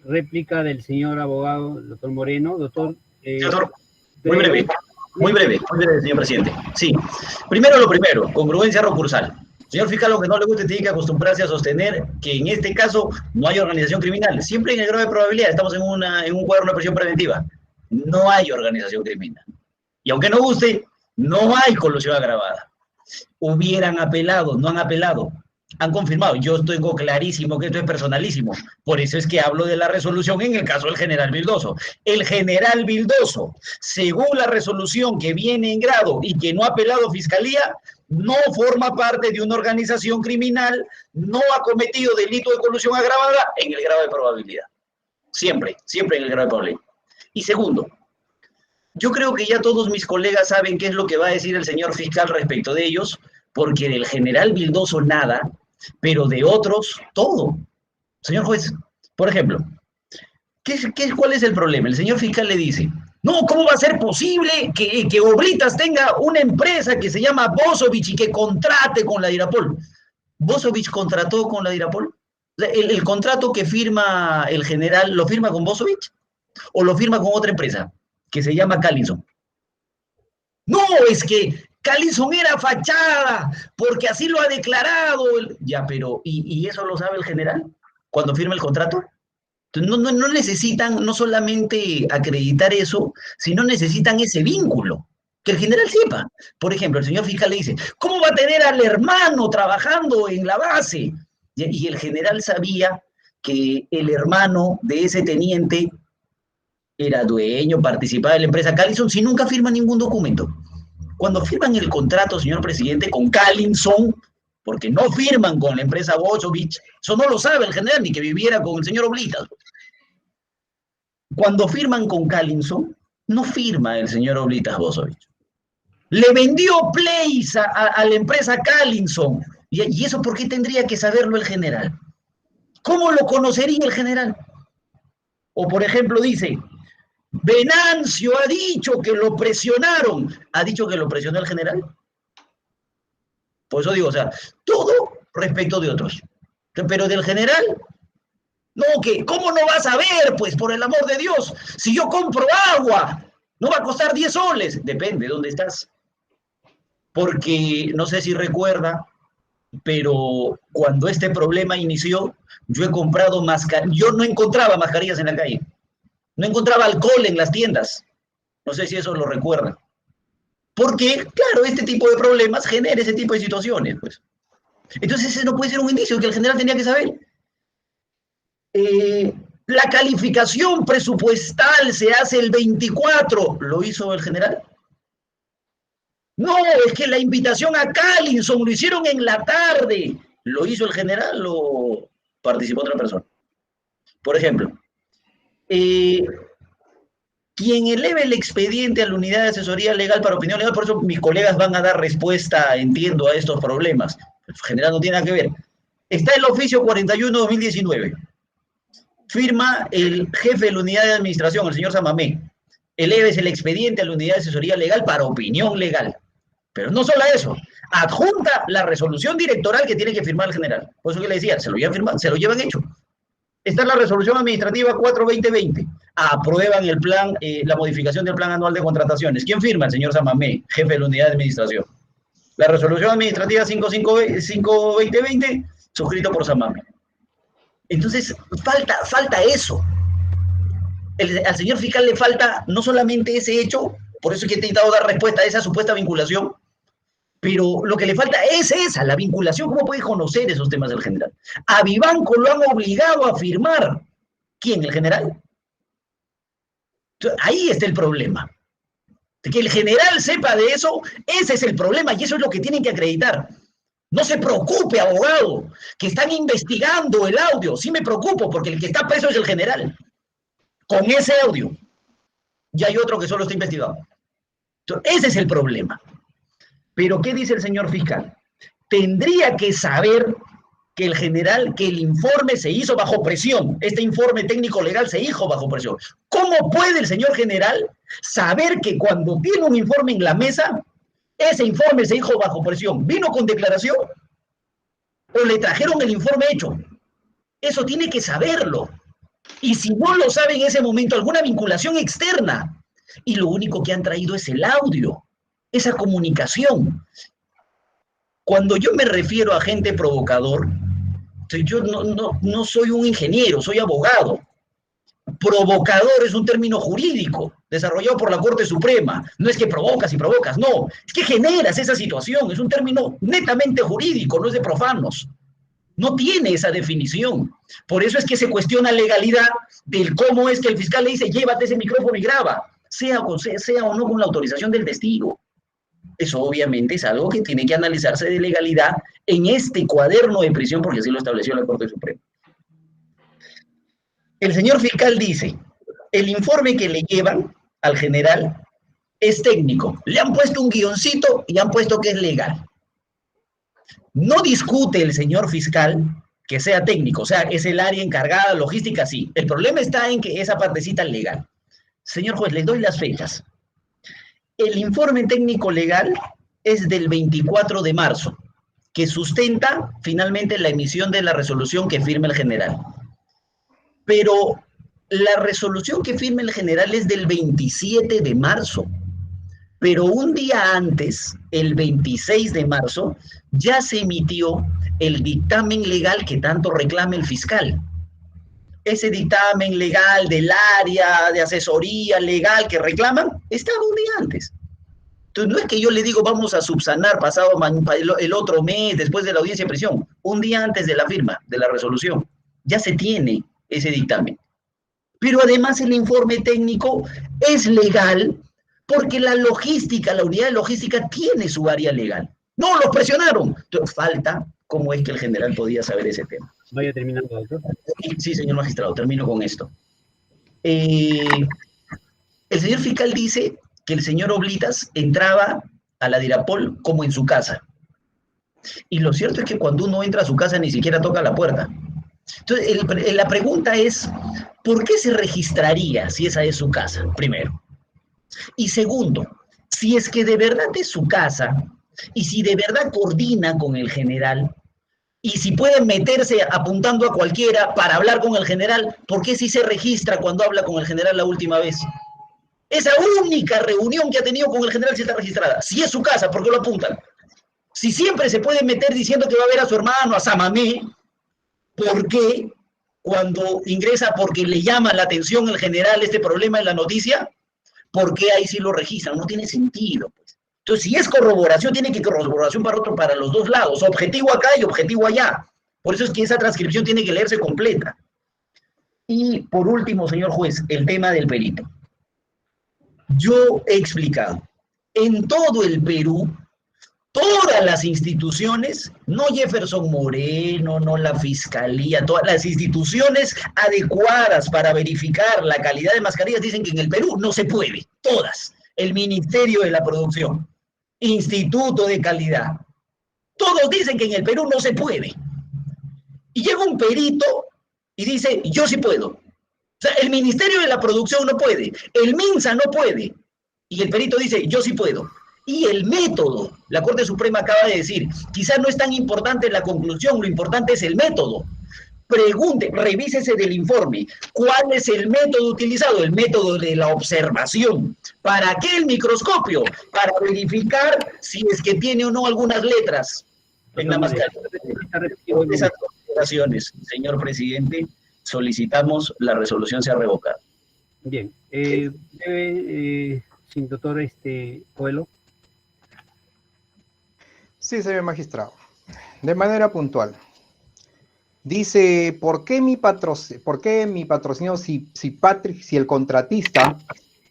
Réplica del señor abogado, doctor Moreno. Doctor,
doctor, muy breve, señor presidente. Sí, primero lo primero, congruencia recursal. Señor fiscal, lo que no le guste, tiene que acostumbrarse a sostener que en este caso no hay organización criminal. Siempre en el grado de probabilidad, estamos en un cuadro de prisión preventiva. No hay organización criminal. Y aunque no guste, no hay colusión agravada. Hubieran apelado, no han apelado. Han confirmado. Yo tengo clarísimo que esto es personalísimo. Por eso es que hablo de la resolución en el caso del general Vildoso. El general Vildoso, según la resolución que viene en grado y que no ha apelado fiscalía, no forma parte de una organización criminal, no ha cometido delito de colusión agravada en el grado de probabilidad. Siempre en el grado de probabilidad. Y segundo, yo creo que ya todos mis colegas saben qué es lo que va a decir el señor fiscal respecto de ellos, porque del general Vildoso nada, pero de otros todo. Señor juez, por ejemplo, ¿cuál es el problema? El señor fiscal le dice, no, ¿cómo va a ser posible que Oblitas tenga una empresa que se llama Bosovich y que contrate con la Dirapol? ¿Bosovich contrató con la Dirapol? ¿El contrato que firma el general lo firma con Bosovich? ¿O lo firma con otra empresa que se llama Callinson? No, es que Callinson era fachada, porque así lo ha declarado. Ya, pero, ¿y eso lo sabe el general cuando firma el contrato? No necesitan no solamente acreditar eso, sino necesitan ese vínculo, que el general sepa. Por ejemplo, el señor fiscal le dice, ¿cómo va a tener al hermano trabajando en la base? Y el general sabía que el hermano de ese teniente era dueño, participaba de la empresa Callinson, si nunca firma ningún documento. Cuando firman el contrato, señor presidente, con Callinson, porque no firman con la empresa Bosovich, eso no lo sabe el general, ni que viviera con el señor Oblitas. Cuando firman con Callinson, no firma el señor Oblitas Bosovich. Le vendió Place a la empresa Callinson. ¿Y eso por qué tendría que saberlo el general? ¿Cómo lo conocería el general? O, por ejemplo, dice, Venancio ha dicho que lo presionaron. ¿Ha dicho que lo presionó el general? Por eso digo, o sea, todo respecto de otros. Pero del general, no, que ¿cómo no vas a ver? Pues por el amor de Dios, si yo compro agua, no va a costar 10 soles. Depende de dónde estás. Porque no sé si recuerda, pero cuando este problema inició, yo he comprado mascarillas. Yo no encontraba mascarillas en la calle. No encontraba alcohol en las tiendas. No sé si eso lo recuerdan. Porque, claro, este tipo de problemas genera ese tipo de situaciones, pues. Entonces ese no puede ser un indicio que el general tenía que saber. La calificación presupuestal se hace el 24. ¿Lo hizo el general? No, es que la invitación a Callinson lo hicieron en la tarde. ¿Lo hizo el general o participó otra persona? Por ejemplo, quien eleve el expediente a la unidad de asesoría legal para opinión legal, por eso mis colegas van a dar respuesta, entiendo, a estos problemas. El general no tiene nada que ver. Está el oficio 41-2019. Firma el jefe de la unidad de administración, el señor Samamé. Eleves el expediente a la unidad de asesoría legal para opinión legal. Pero no solo eso, adjunta la resolución directoral que tiene que firmar el general. Por eso que le decía, se lo llevan firmado, se lo llevan hecho. Está la resolución administrativa 4-2020. Aprueban el plan, la modificación del plan anual de contrataciones. ¿Quién firma? El señor Samamé, jefe de la unidad de administración. La resolución administrativa 5-2020, suscrito por Samamé. Entonces, falta eso. Al señor fiscal le falta no solamente ese hecho, por eso es que he intentado dar respuesta a esa supuesta vinculación, pero lo que le falta es esa, la vinculación. ¿Cómo puede conocer esos temas del general? A Vivanco lo han obligado a firmar. ¿Quién? ¿El general? Entonces, ahí está el problema. De que el general sepa de eso, ese es el problema y eso es lo que tienen que acreditar. No se preocupe, abogado, que están investigando el audio. Sí me preocupo porque el que está preso es el general. Con ese audio. Y hay otro que solo está investigado. Entonces, ese es el problema. Pero, ¿qué dice el señor fiscal? Tendría que saber que el general, que el informe se hizo bajo presión. Este informe técnico legal se hizo bajo presión. ¿Cómo puede el señor general saber que cuando tiene un informe en la mesa, ese informe se hizo bajo presión? ¿Vino con declaración? ¿O le trajeron el informe hecho? Eso tiene que saberlo. Y si no lo sabe en ese momento, alguna vinculación externa. Y lo único que han traído es el audio, esa comunicación. Cuando yo me refiero a agente provocador, yo no soy un ingeniero, soy abogado. Provocador es un término jurídico desarrollado por la Corte Suprema. No es que provocas y provocas, no. Es que generas esa situación. Es un término netamente jurídico, no es de profanos. No tiene esa definición. Por eso es que se cuestiona legalidad del cómo es que el fiscal le dice, llévate ese micrófono y graba, sea o no con la autorización del testigo. Eso obviamente es algo que tiene que analizarse de legalidad en este cuaderno de prisión, porque así lo estableció la Corte Suprema. El señor fiscal dice, el informe que le llevan al general es técnico. Le han puesto un guioncito y han puesto que es legal. No discute el señor fiscal que sea técnico, o sea, es el área encargada, logística, sí. El problema está en que esa partecita es legal. Señor juez, les doy las fechas. El informe técnico legal es del 24 de marzo, que sustenta finalmente la emisión de la resolución que firma el general. Pero la resolución que firma el general es del 27 de marzo. Pero un día antes, el 26 de marzo, ya se emitió el dictamen legal que tanto reclama el fiscal. Ese dictamen legal del área de asesoría legal que reclaman, estaba un día antes. Entonces, no es que yo le digo vamos a subsanar pasado el otro mes, después de la audiencia de prisión, un día antes de la firma de la resolución, ya se tiene ese dictamen. Pero además el informe técnico es legal porque la logística, la unidad de logística tiene su área legal. No, los presionaron. Entonces, falta cómo es que el general podía saber ese tema.
Vaya terminando, doctor.
Sí, señor magistrado, termino con esto. El señor fiscal dice que el señor Oblitas entraba a la Dirapol como en su casa. Y lo cierto es que cuando uno entra a su casa ni siquiera toca la puerta. Entonces, la pregunta es, ¿por qué se registraría si esa es su casa? Primero. Y segundo, si es que de verdad es su casa, y si de verdad coordina con el general, y si puede meterse apuntando a cualquiera para hablar con el general, ¿por qué si se registra cuando habla con el general la última vez? Esa única reunión que ha tenido con el general sí está registrada. Si es su casa, ¿por qué lo apuntan? Si siempre se puede meter diciendo que va a ver a su hermano, a Samamé, ¿por qué cuando ingresa porque le llama la atención el general este problema en la noticia? ¿Por qué ahí sí lo registran? No tiene sentido. Pues. Entonces, si es corroboración, tiene que ir corroboración para los dos lados. Objetivo acá y objetivo allá. Por eso es que esa transcripción tiene que leerse completa. Y por último, señor juez, el tema del perito. Yo he explicado, en todo el Perú Todas las instituciones, no Jefferson Moreno, no la Fiscalía, todas las instituciones adecuadas para verificar la calidad de mascarillas dicen que en el Perú no se puede, todas. El Ministerio de la Producción, Instituto de Calidad, todos dicen que en el Perú no se puede. Y llega un perito y dice, yo sí puedo. O sea, el Ministerio de la Producción no puede, el MINSA no puede. Y el perito dice, yo sí puedo. Y el método, la Corte Suprema acaba de decir, quizás no es tan importante la conclusión, lo importante es el método. Pregunte, revísese del informe, ¿cuál es el método utilizado? El método de la observación. ¿Para qué el microscopio? Para verificar si es que tiene o no algunas letras en la mascarilla. Con esas consideraciones, señor presidente, solicitamos la resolución sea revocada.
Bien, sin doctor Coelho.
Sí, señor magistrado. De manera puntual. Dice, ¿por qué mi patrocinio si el contratista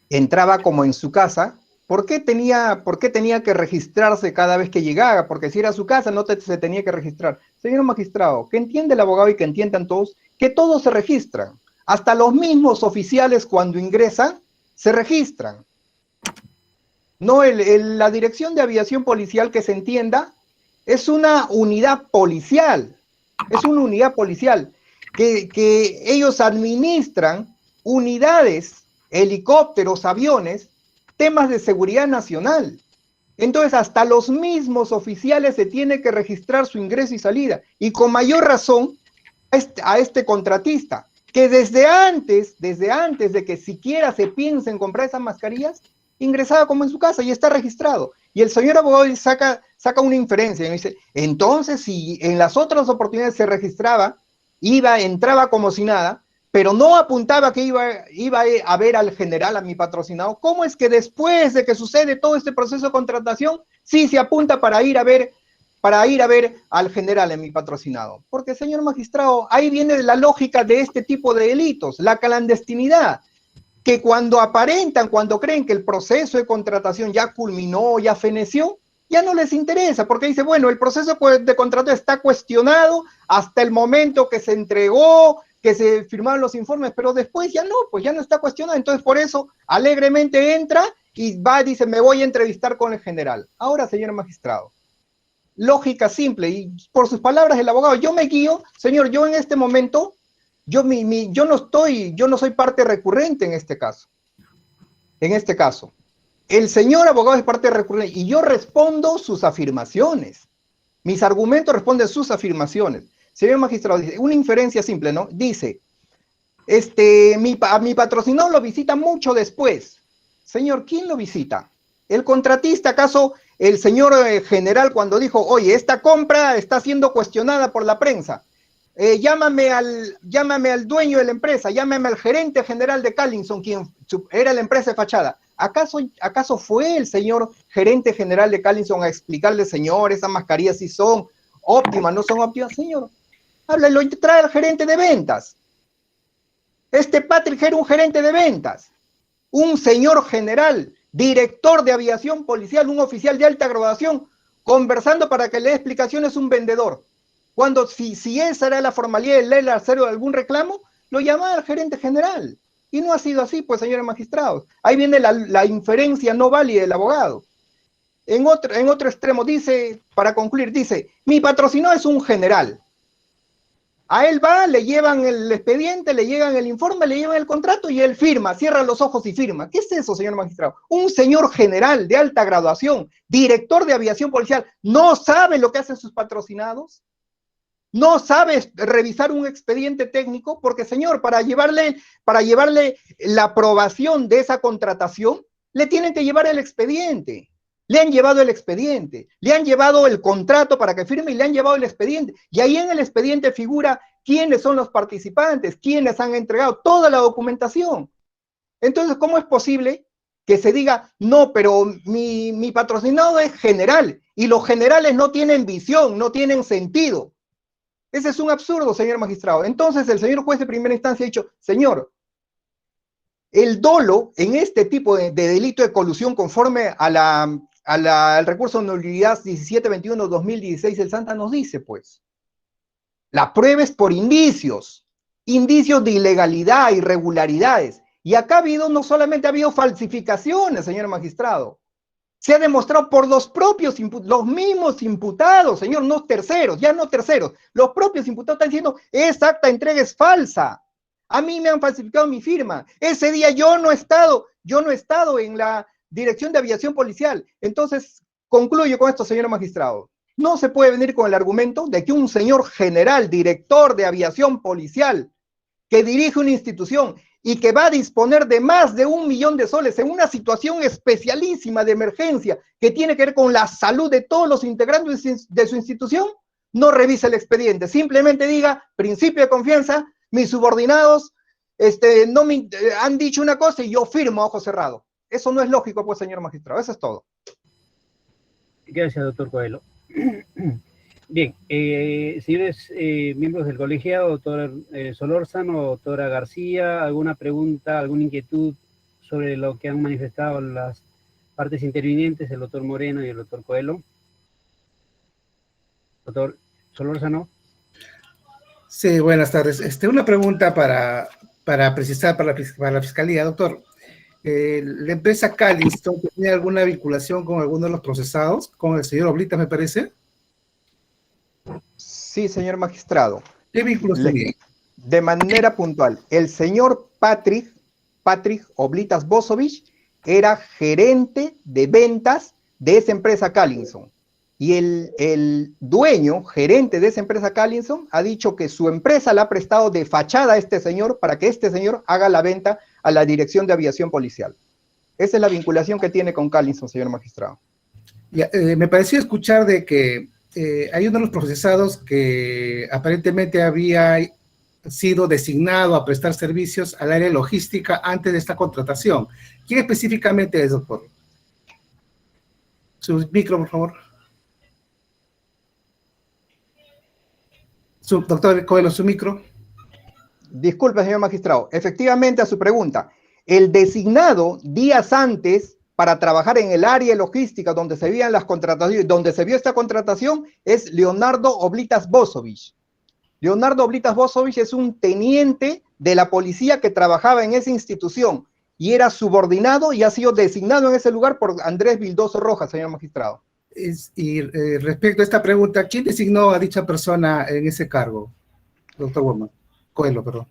entraba como en su casa? ¿Por qué tenía que registrarse cada vez que llegaba? Porque si era su casa se tenía que registrar. Señor magistrado, que entiende el abogado y que entiendan todos, que todos se registran. Hasta los mismos oficiales cuando ingresan, se registran. No, la Dirección de Aviación Policial, que se entienda, es una unidad policial. Es una unidad policial que ellos administran unidades, helicópteros, aviones, temas de seguridad nacional. Entonces, hasta los mismos oficiales se tiene que registrar su ingreso y salida. Y con mayor razón a este contratista, que desde antes de que siquiera se piense en comprar esas mascarillas, ingresaba como en su casa y está registrado. Y el señor abogado saca una inferencia y dice, entonces si en las otras oportunidades se registraba, entraba como si nada, pero no apuntaba que iba a ver al general, a mi patrocinado, ¿cómo es que después de que sucede todo este proceso de contratación, sí se apunta para ir a ver al general en mi patrocinado? Porque, señor magistrado, ahí viene la lógica de este tipo de delitos, la clandestinidad, que cuando aparentan, cuando creen que el proceso de contratación ya culminó, ya feneció, ya no les interesa, porque dice, bueno, el proceso de contrato está cuestionado hasta el momento que se entregó, que se firmaron los informes, pero después ya no, pues ya no está cuestionado. Entonces, por eso, alegremente entra y va, dice, me voy a entrevistar con el general. Ahora, señor magistrado, lógica simple, y por sus palabras el abogado, yo me guío, señor, yo en este momento, yo no soy parte recurrente en este caso. En este caso, el señor abogado es parte recurrente y yo respondo sus afirmaciones. Mis argumentos responden sus afirmaciones. Señor magistrado, dice, una inferencia simple, ¿no? Dice, a mi patrocinado lo visita mucho después. Señor, ¿quién lo visita? ¿El contratista? ¿Acaso el señor general cuando dijo, oye, esta compra está siendo cuestionada por la prensa? Llámame al dueño de la empresa, llámame al gerente general de Callinson, quien era la empresa de fachada. ¿Acaso fue el señor gerente general de Callinson a explicarle, señor, esas mascarillas sí son óptimas, no son óptimas? Señor, háblalo y trae al gerente de ventas. Patrick era un gerente de ventas, un señor general, director de aviación policial, un oficial de alta graduación, conversando para que le dé explicaciones un vendedor. Cuando si esa era la formalidad de leer hacer algún reclamo, lo llamaba al gerente general. Y no ha sido así, pues, señores magistrados. Ahí viene la inferencia no válida del abogado. En otro extremo dice, para concluir, dice, mi patrocinado es un general. A él va, le llevan el expediente, le llevan el informe, le llevan el contrato y él firma, cierra los ojos y firma. ¿Qué es eso, señor magistrado? Un señor general de alta graduación, director de aviación policial, ¿no sabe lo que hacen sus patrocinados? ¿No sabe revisar un expediente técnico? Porque, señor, para llevarle la aprobación de esa contratación, le tienen que llevar el expediente. Le han llevado el expediente, le han llevado el contrato para que firme y le han llevado el expediente. Y ahí en el expediente figura quiénes son los participantes, quiénes han entregado toda la documentación. Entonces, ¿cómo es posible que se diga, no, pero mi patrocinado es general y los generales no tienen visión, no tienen sentido? Ese es un absurdo, señor magistrado. Entonces, el señor juez de primera instancia ha dicho, señor, el dolo en este tipo de delito de colusión conforme a la al recurso de nulidad 1721-2016, el Santa nos dice, pues, la prueba es por indicios de ilegalidad, irregularidades. Y acá no solamente ha habido falsificaciones, señor magistrado, se ha demostrado por los mismos imputados, señor, no terceros, los propios imputados están diciendo, esa acta de entrega es falsa. A mí me han falsificado mi firma. Ese día yo no he estado en la Dirección de Aviación Policial. Entonces, concluyo con esto, señor magistrado. No se puede venir con el argumento de que un señor general, director de aviación policial, que dirige una institución y que va a disponer de más de 1 millón de soles en una situación especialísima de emergencia que tiene que ver con la salud de todos los integrantes de su institución, no revise el expediente. Simplemente diga, principio de confianza, mis subordinados no me han dicho una cosa y yo firmo a ojo cerrado. Eso no es lógico, pues, señor magistrado. Eso es todo.
Gracias, doctor Coelho. Bien, señores miembros del colegiado, doctor Solórzano, doctora García, ¿alguna pregunta, alguna inquietud sobre lo que han manifestado las partes intervinientes, el doctor Moreno y el doctor Coelho? Doctor Solórzano.
Sí, buenas tardes. Una pregunta para precisar para la Fiscalía, doctor. ¿La empresa Callinston tiene alguna vinculación con alguno de los procesados? ¿Con el señor Oblitas, me parece?
Sí, señor magistrado.
¿Qué vínculos tenía?
De manera puntual, el señor Patrick Oblitas Bosovich era gerente de ventas de esa empresa Callinston. Y el dueño, gerente de esa empresa Callinston, ha dicho que su empresa le ha prestado de fachada a este señor para que este señor haga la venta a la Dirección de Aviación Policial. Esa es la vinculación que tiene con Callinston, señor magistrado.
Ya, me pareció escuchar de que hay uno de los procesados que aparentemente había sido designado a prestar servicios al área logística antes de esta contratación. ¿Quién específicamente es, doctor? Su micro, por favor. Doctor Coelho, su micro.
Disculpe, señor magistrado. Efectivamente, a su pregunta, el designado días antes para trabajar en el área logística donde se veían las contrataciones, donde se vio esta contratación, es Leonardo Oblitas Bosovich. Leonardo Oblitas Bosovich es un teniente de la policía que trabajaba en esa institución y era subordinado y ha sido designado en ese lugar por Andrés Vildoso Rojas, señor magistrado.
Respecto a esta pregunta, ¿quién designó a dicha persona en ese cargo? Doctor Coelho, perdón.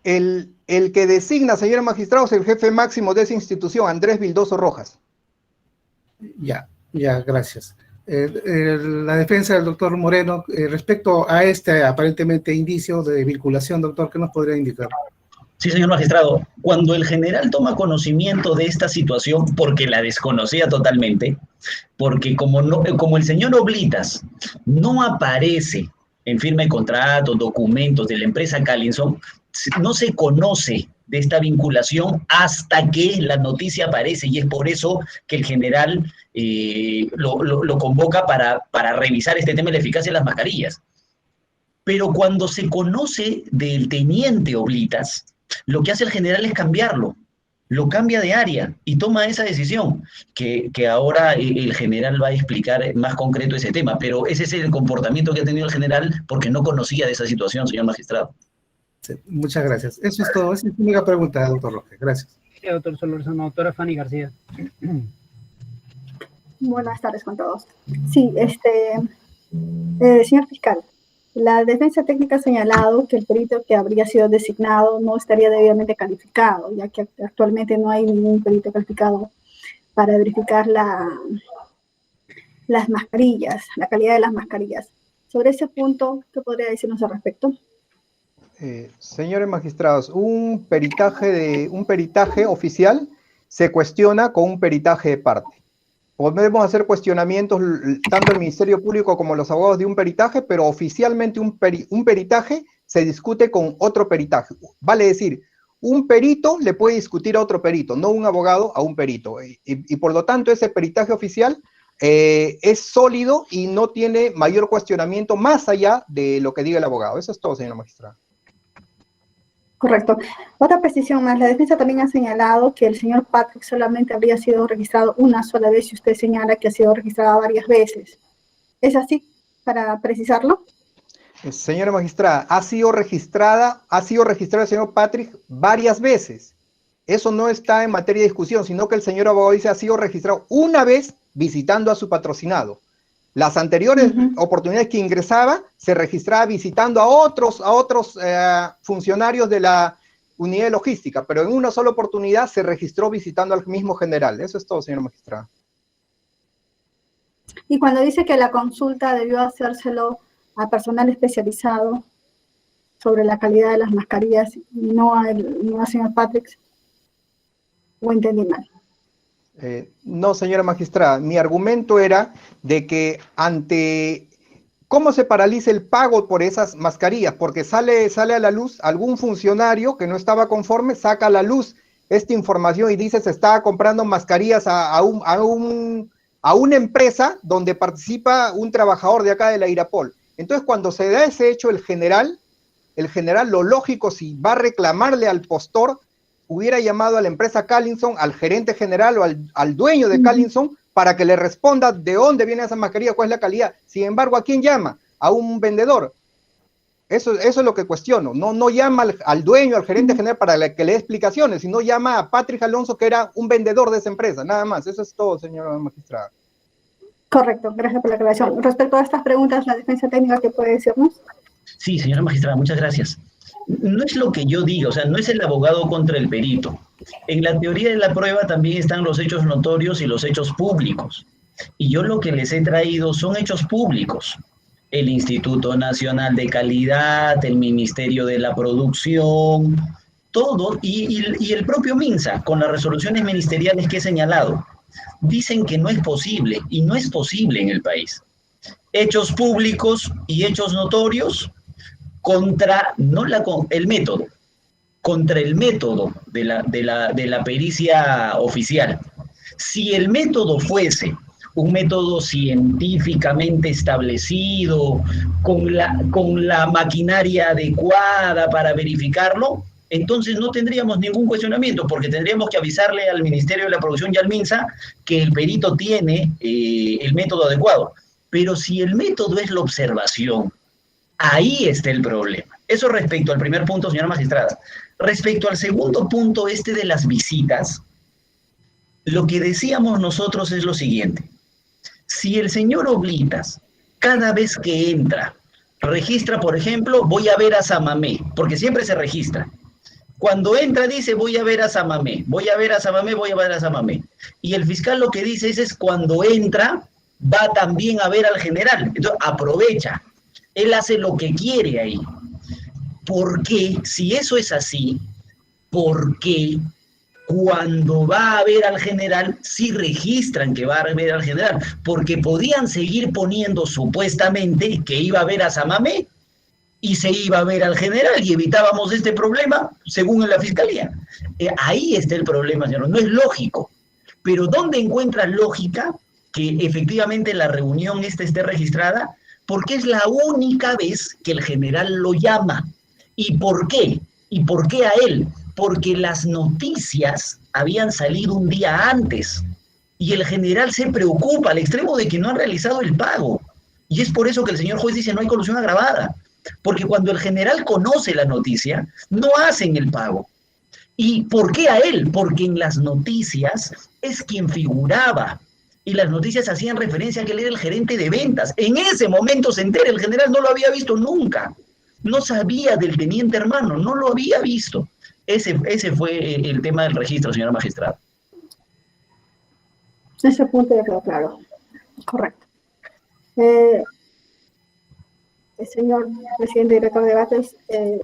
El que designa, señor magistrado, es el jefe máximo de esa institución, Andrés Vildoso Rojas.
Ya, gracias. La defensa del doctor Moreno, respecto a este aparentemente indicio de vinculación, doctor, ¿qué nos podría indicar?
Sí, señor magistrado. Cuando el general toma conocimiento de esta situación, porque la desconocía totalmente, porque como el señor Oblitas no aparece en firma de contratos, documentos de la empresa Callinston, no se conoce de esta vinculación hasta que la noticia aparece, y es por eso que el general lo convoca para revisar este tema de la eficacia de las mascarillas. Pero cuando se conoce del teniente Oblitas, lo que hace el general es cambiarlo, lo cambia de área y toma esa decisión, que ahora el general va a explicar más concreto ese tema, pero ese es el comportamiento que ha tenido el general porque no conocía de esa situación, señor magistrado.
Sí, muchas gracias. Eso es todo. Esa es mi única pregunta, doctor Roque. Gracias.
Sí, doctor Solórzano. Doctora Fanny García.
Buenas tardes con todos. Sí, señor fiscal, la defensa técnica ha señalado que el perito que habría sido designado no estaría debidamente calificado, ya que actualmente no hay ningún perito calificado para verificar las mascarillas, la calidad de las mascarillas. Sobre ese punto, ¿qué podría decirnos al respecto?
Señores magistrados, un peritaje oficial se cuestiona con un peritaje de parte. Podemos hacer cuestionamientos tanto el Ministerio Público como los abogados de un peritaje, pero oficialmente un peritaje se discute con otro peritaje. Vale decir, un perito le puede discutir a otro perito, no un abogado a un perito. Y por lo tanto ese peritaje oficial es sólido y no tiene mayor cuestionamiento más allá de lo que diga el abogado. Eso es todo, señor magistrado.
Correcto. Otra precisión más, la defensa también ha señalado que el señor Patrick solamente habría sido registrado una sola vez y usted señala que ha sido registrado varias veces. ¿Es así, para precisarlo?
Señora magistrada, ha sido registrado el señor Patrick varias veces. Eso no está en materia de discusión, sino que el señor abogado dice ha sido registrado una vez visitando a su patrocinado. Las anteriores oportunidades que ingresaba, se registraba visitando a otros funcionarios de la unidad de logística, pero en una sola oportunidad se registró visitando al mismo general. Eso es todo, señora magistrada.
Y cuando dice que la consulta debió hacérselo a personal especializado sobre la calidad de las mascarillas y no al señor Patrick, ¿o entendí mal?
No, señora magistrada, mi argumento era de que ante cómo se paraliza el pago por esas mascarillas, porque sale a la luz algún funcionario que no estaba conforme, saca a la luz esta información y dice se estaba comprando mascarillas a una empresa donde participa un trabajador de acá de la Irapol. Entonces, cuando se da ese hecho, el general, lo lógico, si va a reclamarle al postor, hubiera llamado a la empresa Callinson, al gerente general o al dueño de Callinson, para que le responda de dónde viene esa mascarilla, cuál es la calidad. Sin embargo, ¿a quién llama? A un vendedor. Eso es lo que cuestiono. No llama al dueño, al gerente general para que le dé explicaciones, sino llama a Patrick Alonso, que era un vendedor de esa empresa. Nada más. Eso es todo, señora magistrada.
Correcto, gracias por la aclaración. Respecto a estas preguntas, ¿la defensa técnica qué puede decirnos?
Sí, señora magistrada, muchas gracias. No es lo que yo digo, o sea, no es el abogado contra el perito. En la teoría de la prueba también están los hechos notorios y los hechos públicos. Y yo lo que les he traído son hechos públicos. El Instituto Nacional de Calidad, el Ministerio de la Producción, todo, y el propio MINSA, con las resoluciones ministeriales que he señalado. Dicen que no es posible, y no es posible en el país. Hechos públicos y hechos notorios contra el método, contra el método de la pericia oficial. Si el método fuese un método científicamente establecido, con la maquinaria adecuada para verificarlo, entonces no tendríamos ningún cuestionamiento, porque tendríamos que avisarle al Ministerio de la Producción y al MINSA que el perito tiene el método adecuado. Pero si el método es la observación, ahí está el problema. Eso respecto al primer punto, señora magistrada. Respecto al segundo punto, de las visitas, lo que decíamos nosotros es lo siguiente. Si el señor Oblitas, cada vez que entra, registra, por ejemplo, voy a ver a Samamé, porque siempre se registra. Cuando entra dice, voy a ver a Samamé, voy a ver a Samamé, voy a ver a Samamé. Y el fiscal lo que dice es cuando entra, va también a ver al general. Entonces, aprovecha. Él hace lo que quiere ahí. ¿Por qué? Si eso es así, ¿por qué cuando va a ver al general sí registran que va a ver al general? Porque podían seguir poniendo supuestamente que iba a ver a Samamé y se iba a ver al general y evitábamos este problema según la fiscalía. Ahí está el problema, señor. No es lógico. Pero ¿dónde encuentra lógica que efectivamente la reunión esté registrada? Porque es la única vez que el general lo llama. ¿Y por qué? ¿Y por qué a él? Porque las noticias habían salido un día antes y el general se preocupa al extremo de que no han realizado el pago. Y es por eso que el señor juez dice no hay colusión agravada. Porque cuando el general conoce la noticia, no hacen el pago. ¿Y por qué a él? Porque en las noticias es quien figuraba. Y las noticias hacían referencia a que él era el gerente de ventas. En ese momento se entera, el general no lo había visto nunca. No sabía del teniente hermano, no lo había visto. Ese fue el tema del registro, señora magistrada.
Ese punto ya quedó claro. Correcto. Señor presidente y director de debates,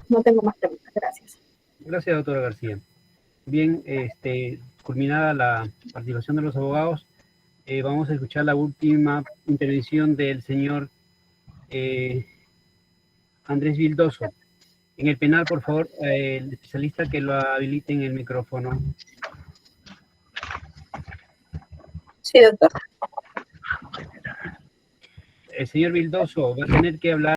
no tengo más preguntas. Gracias.
Gracias, doctora García. Bien, culminada la participación de los abogados, vamos a escuchar la última intervención del señor Andrés Vildoso. En el penal, por favor, el especialista que lo habilite en el micrófono.
Sí, doctor.
El señor Vildoso va a tener que hablar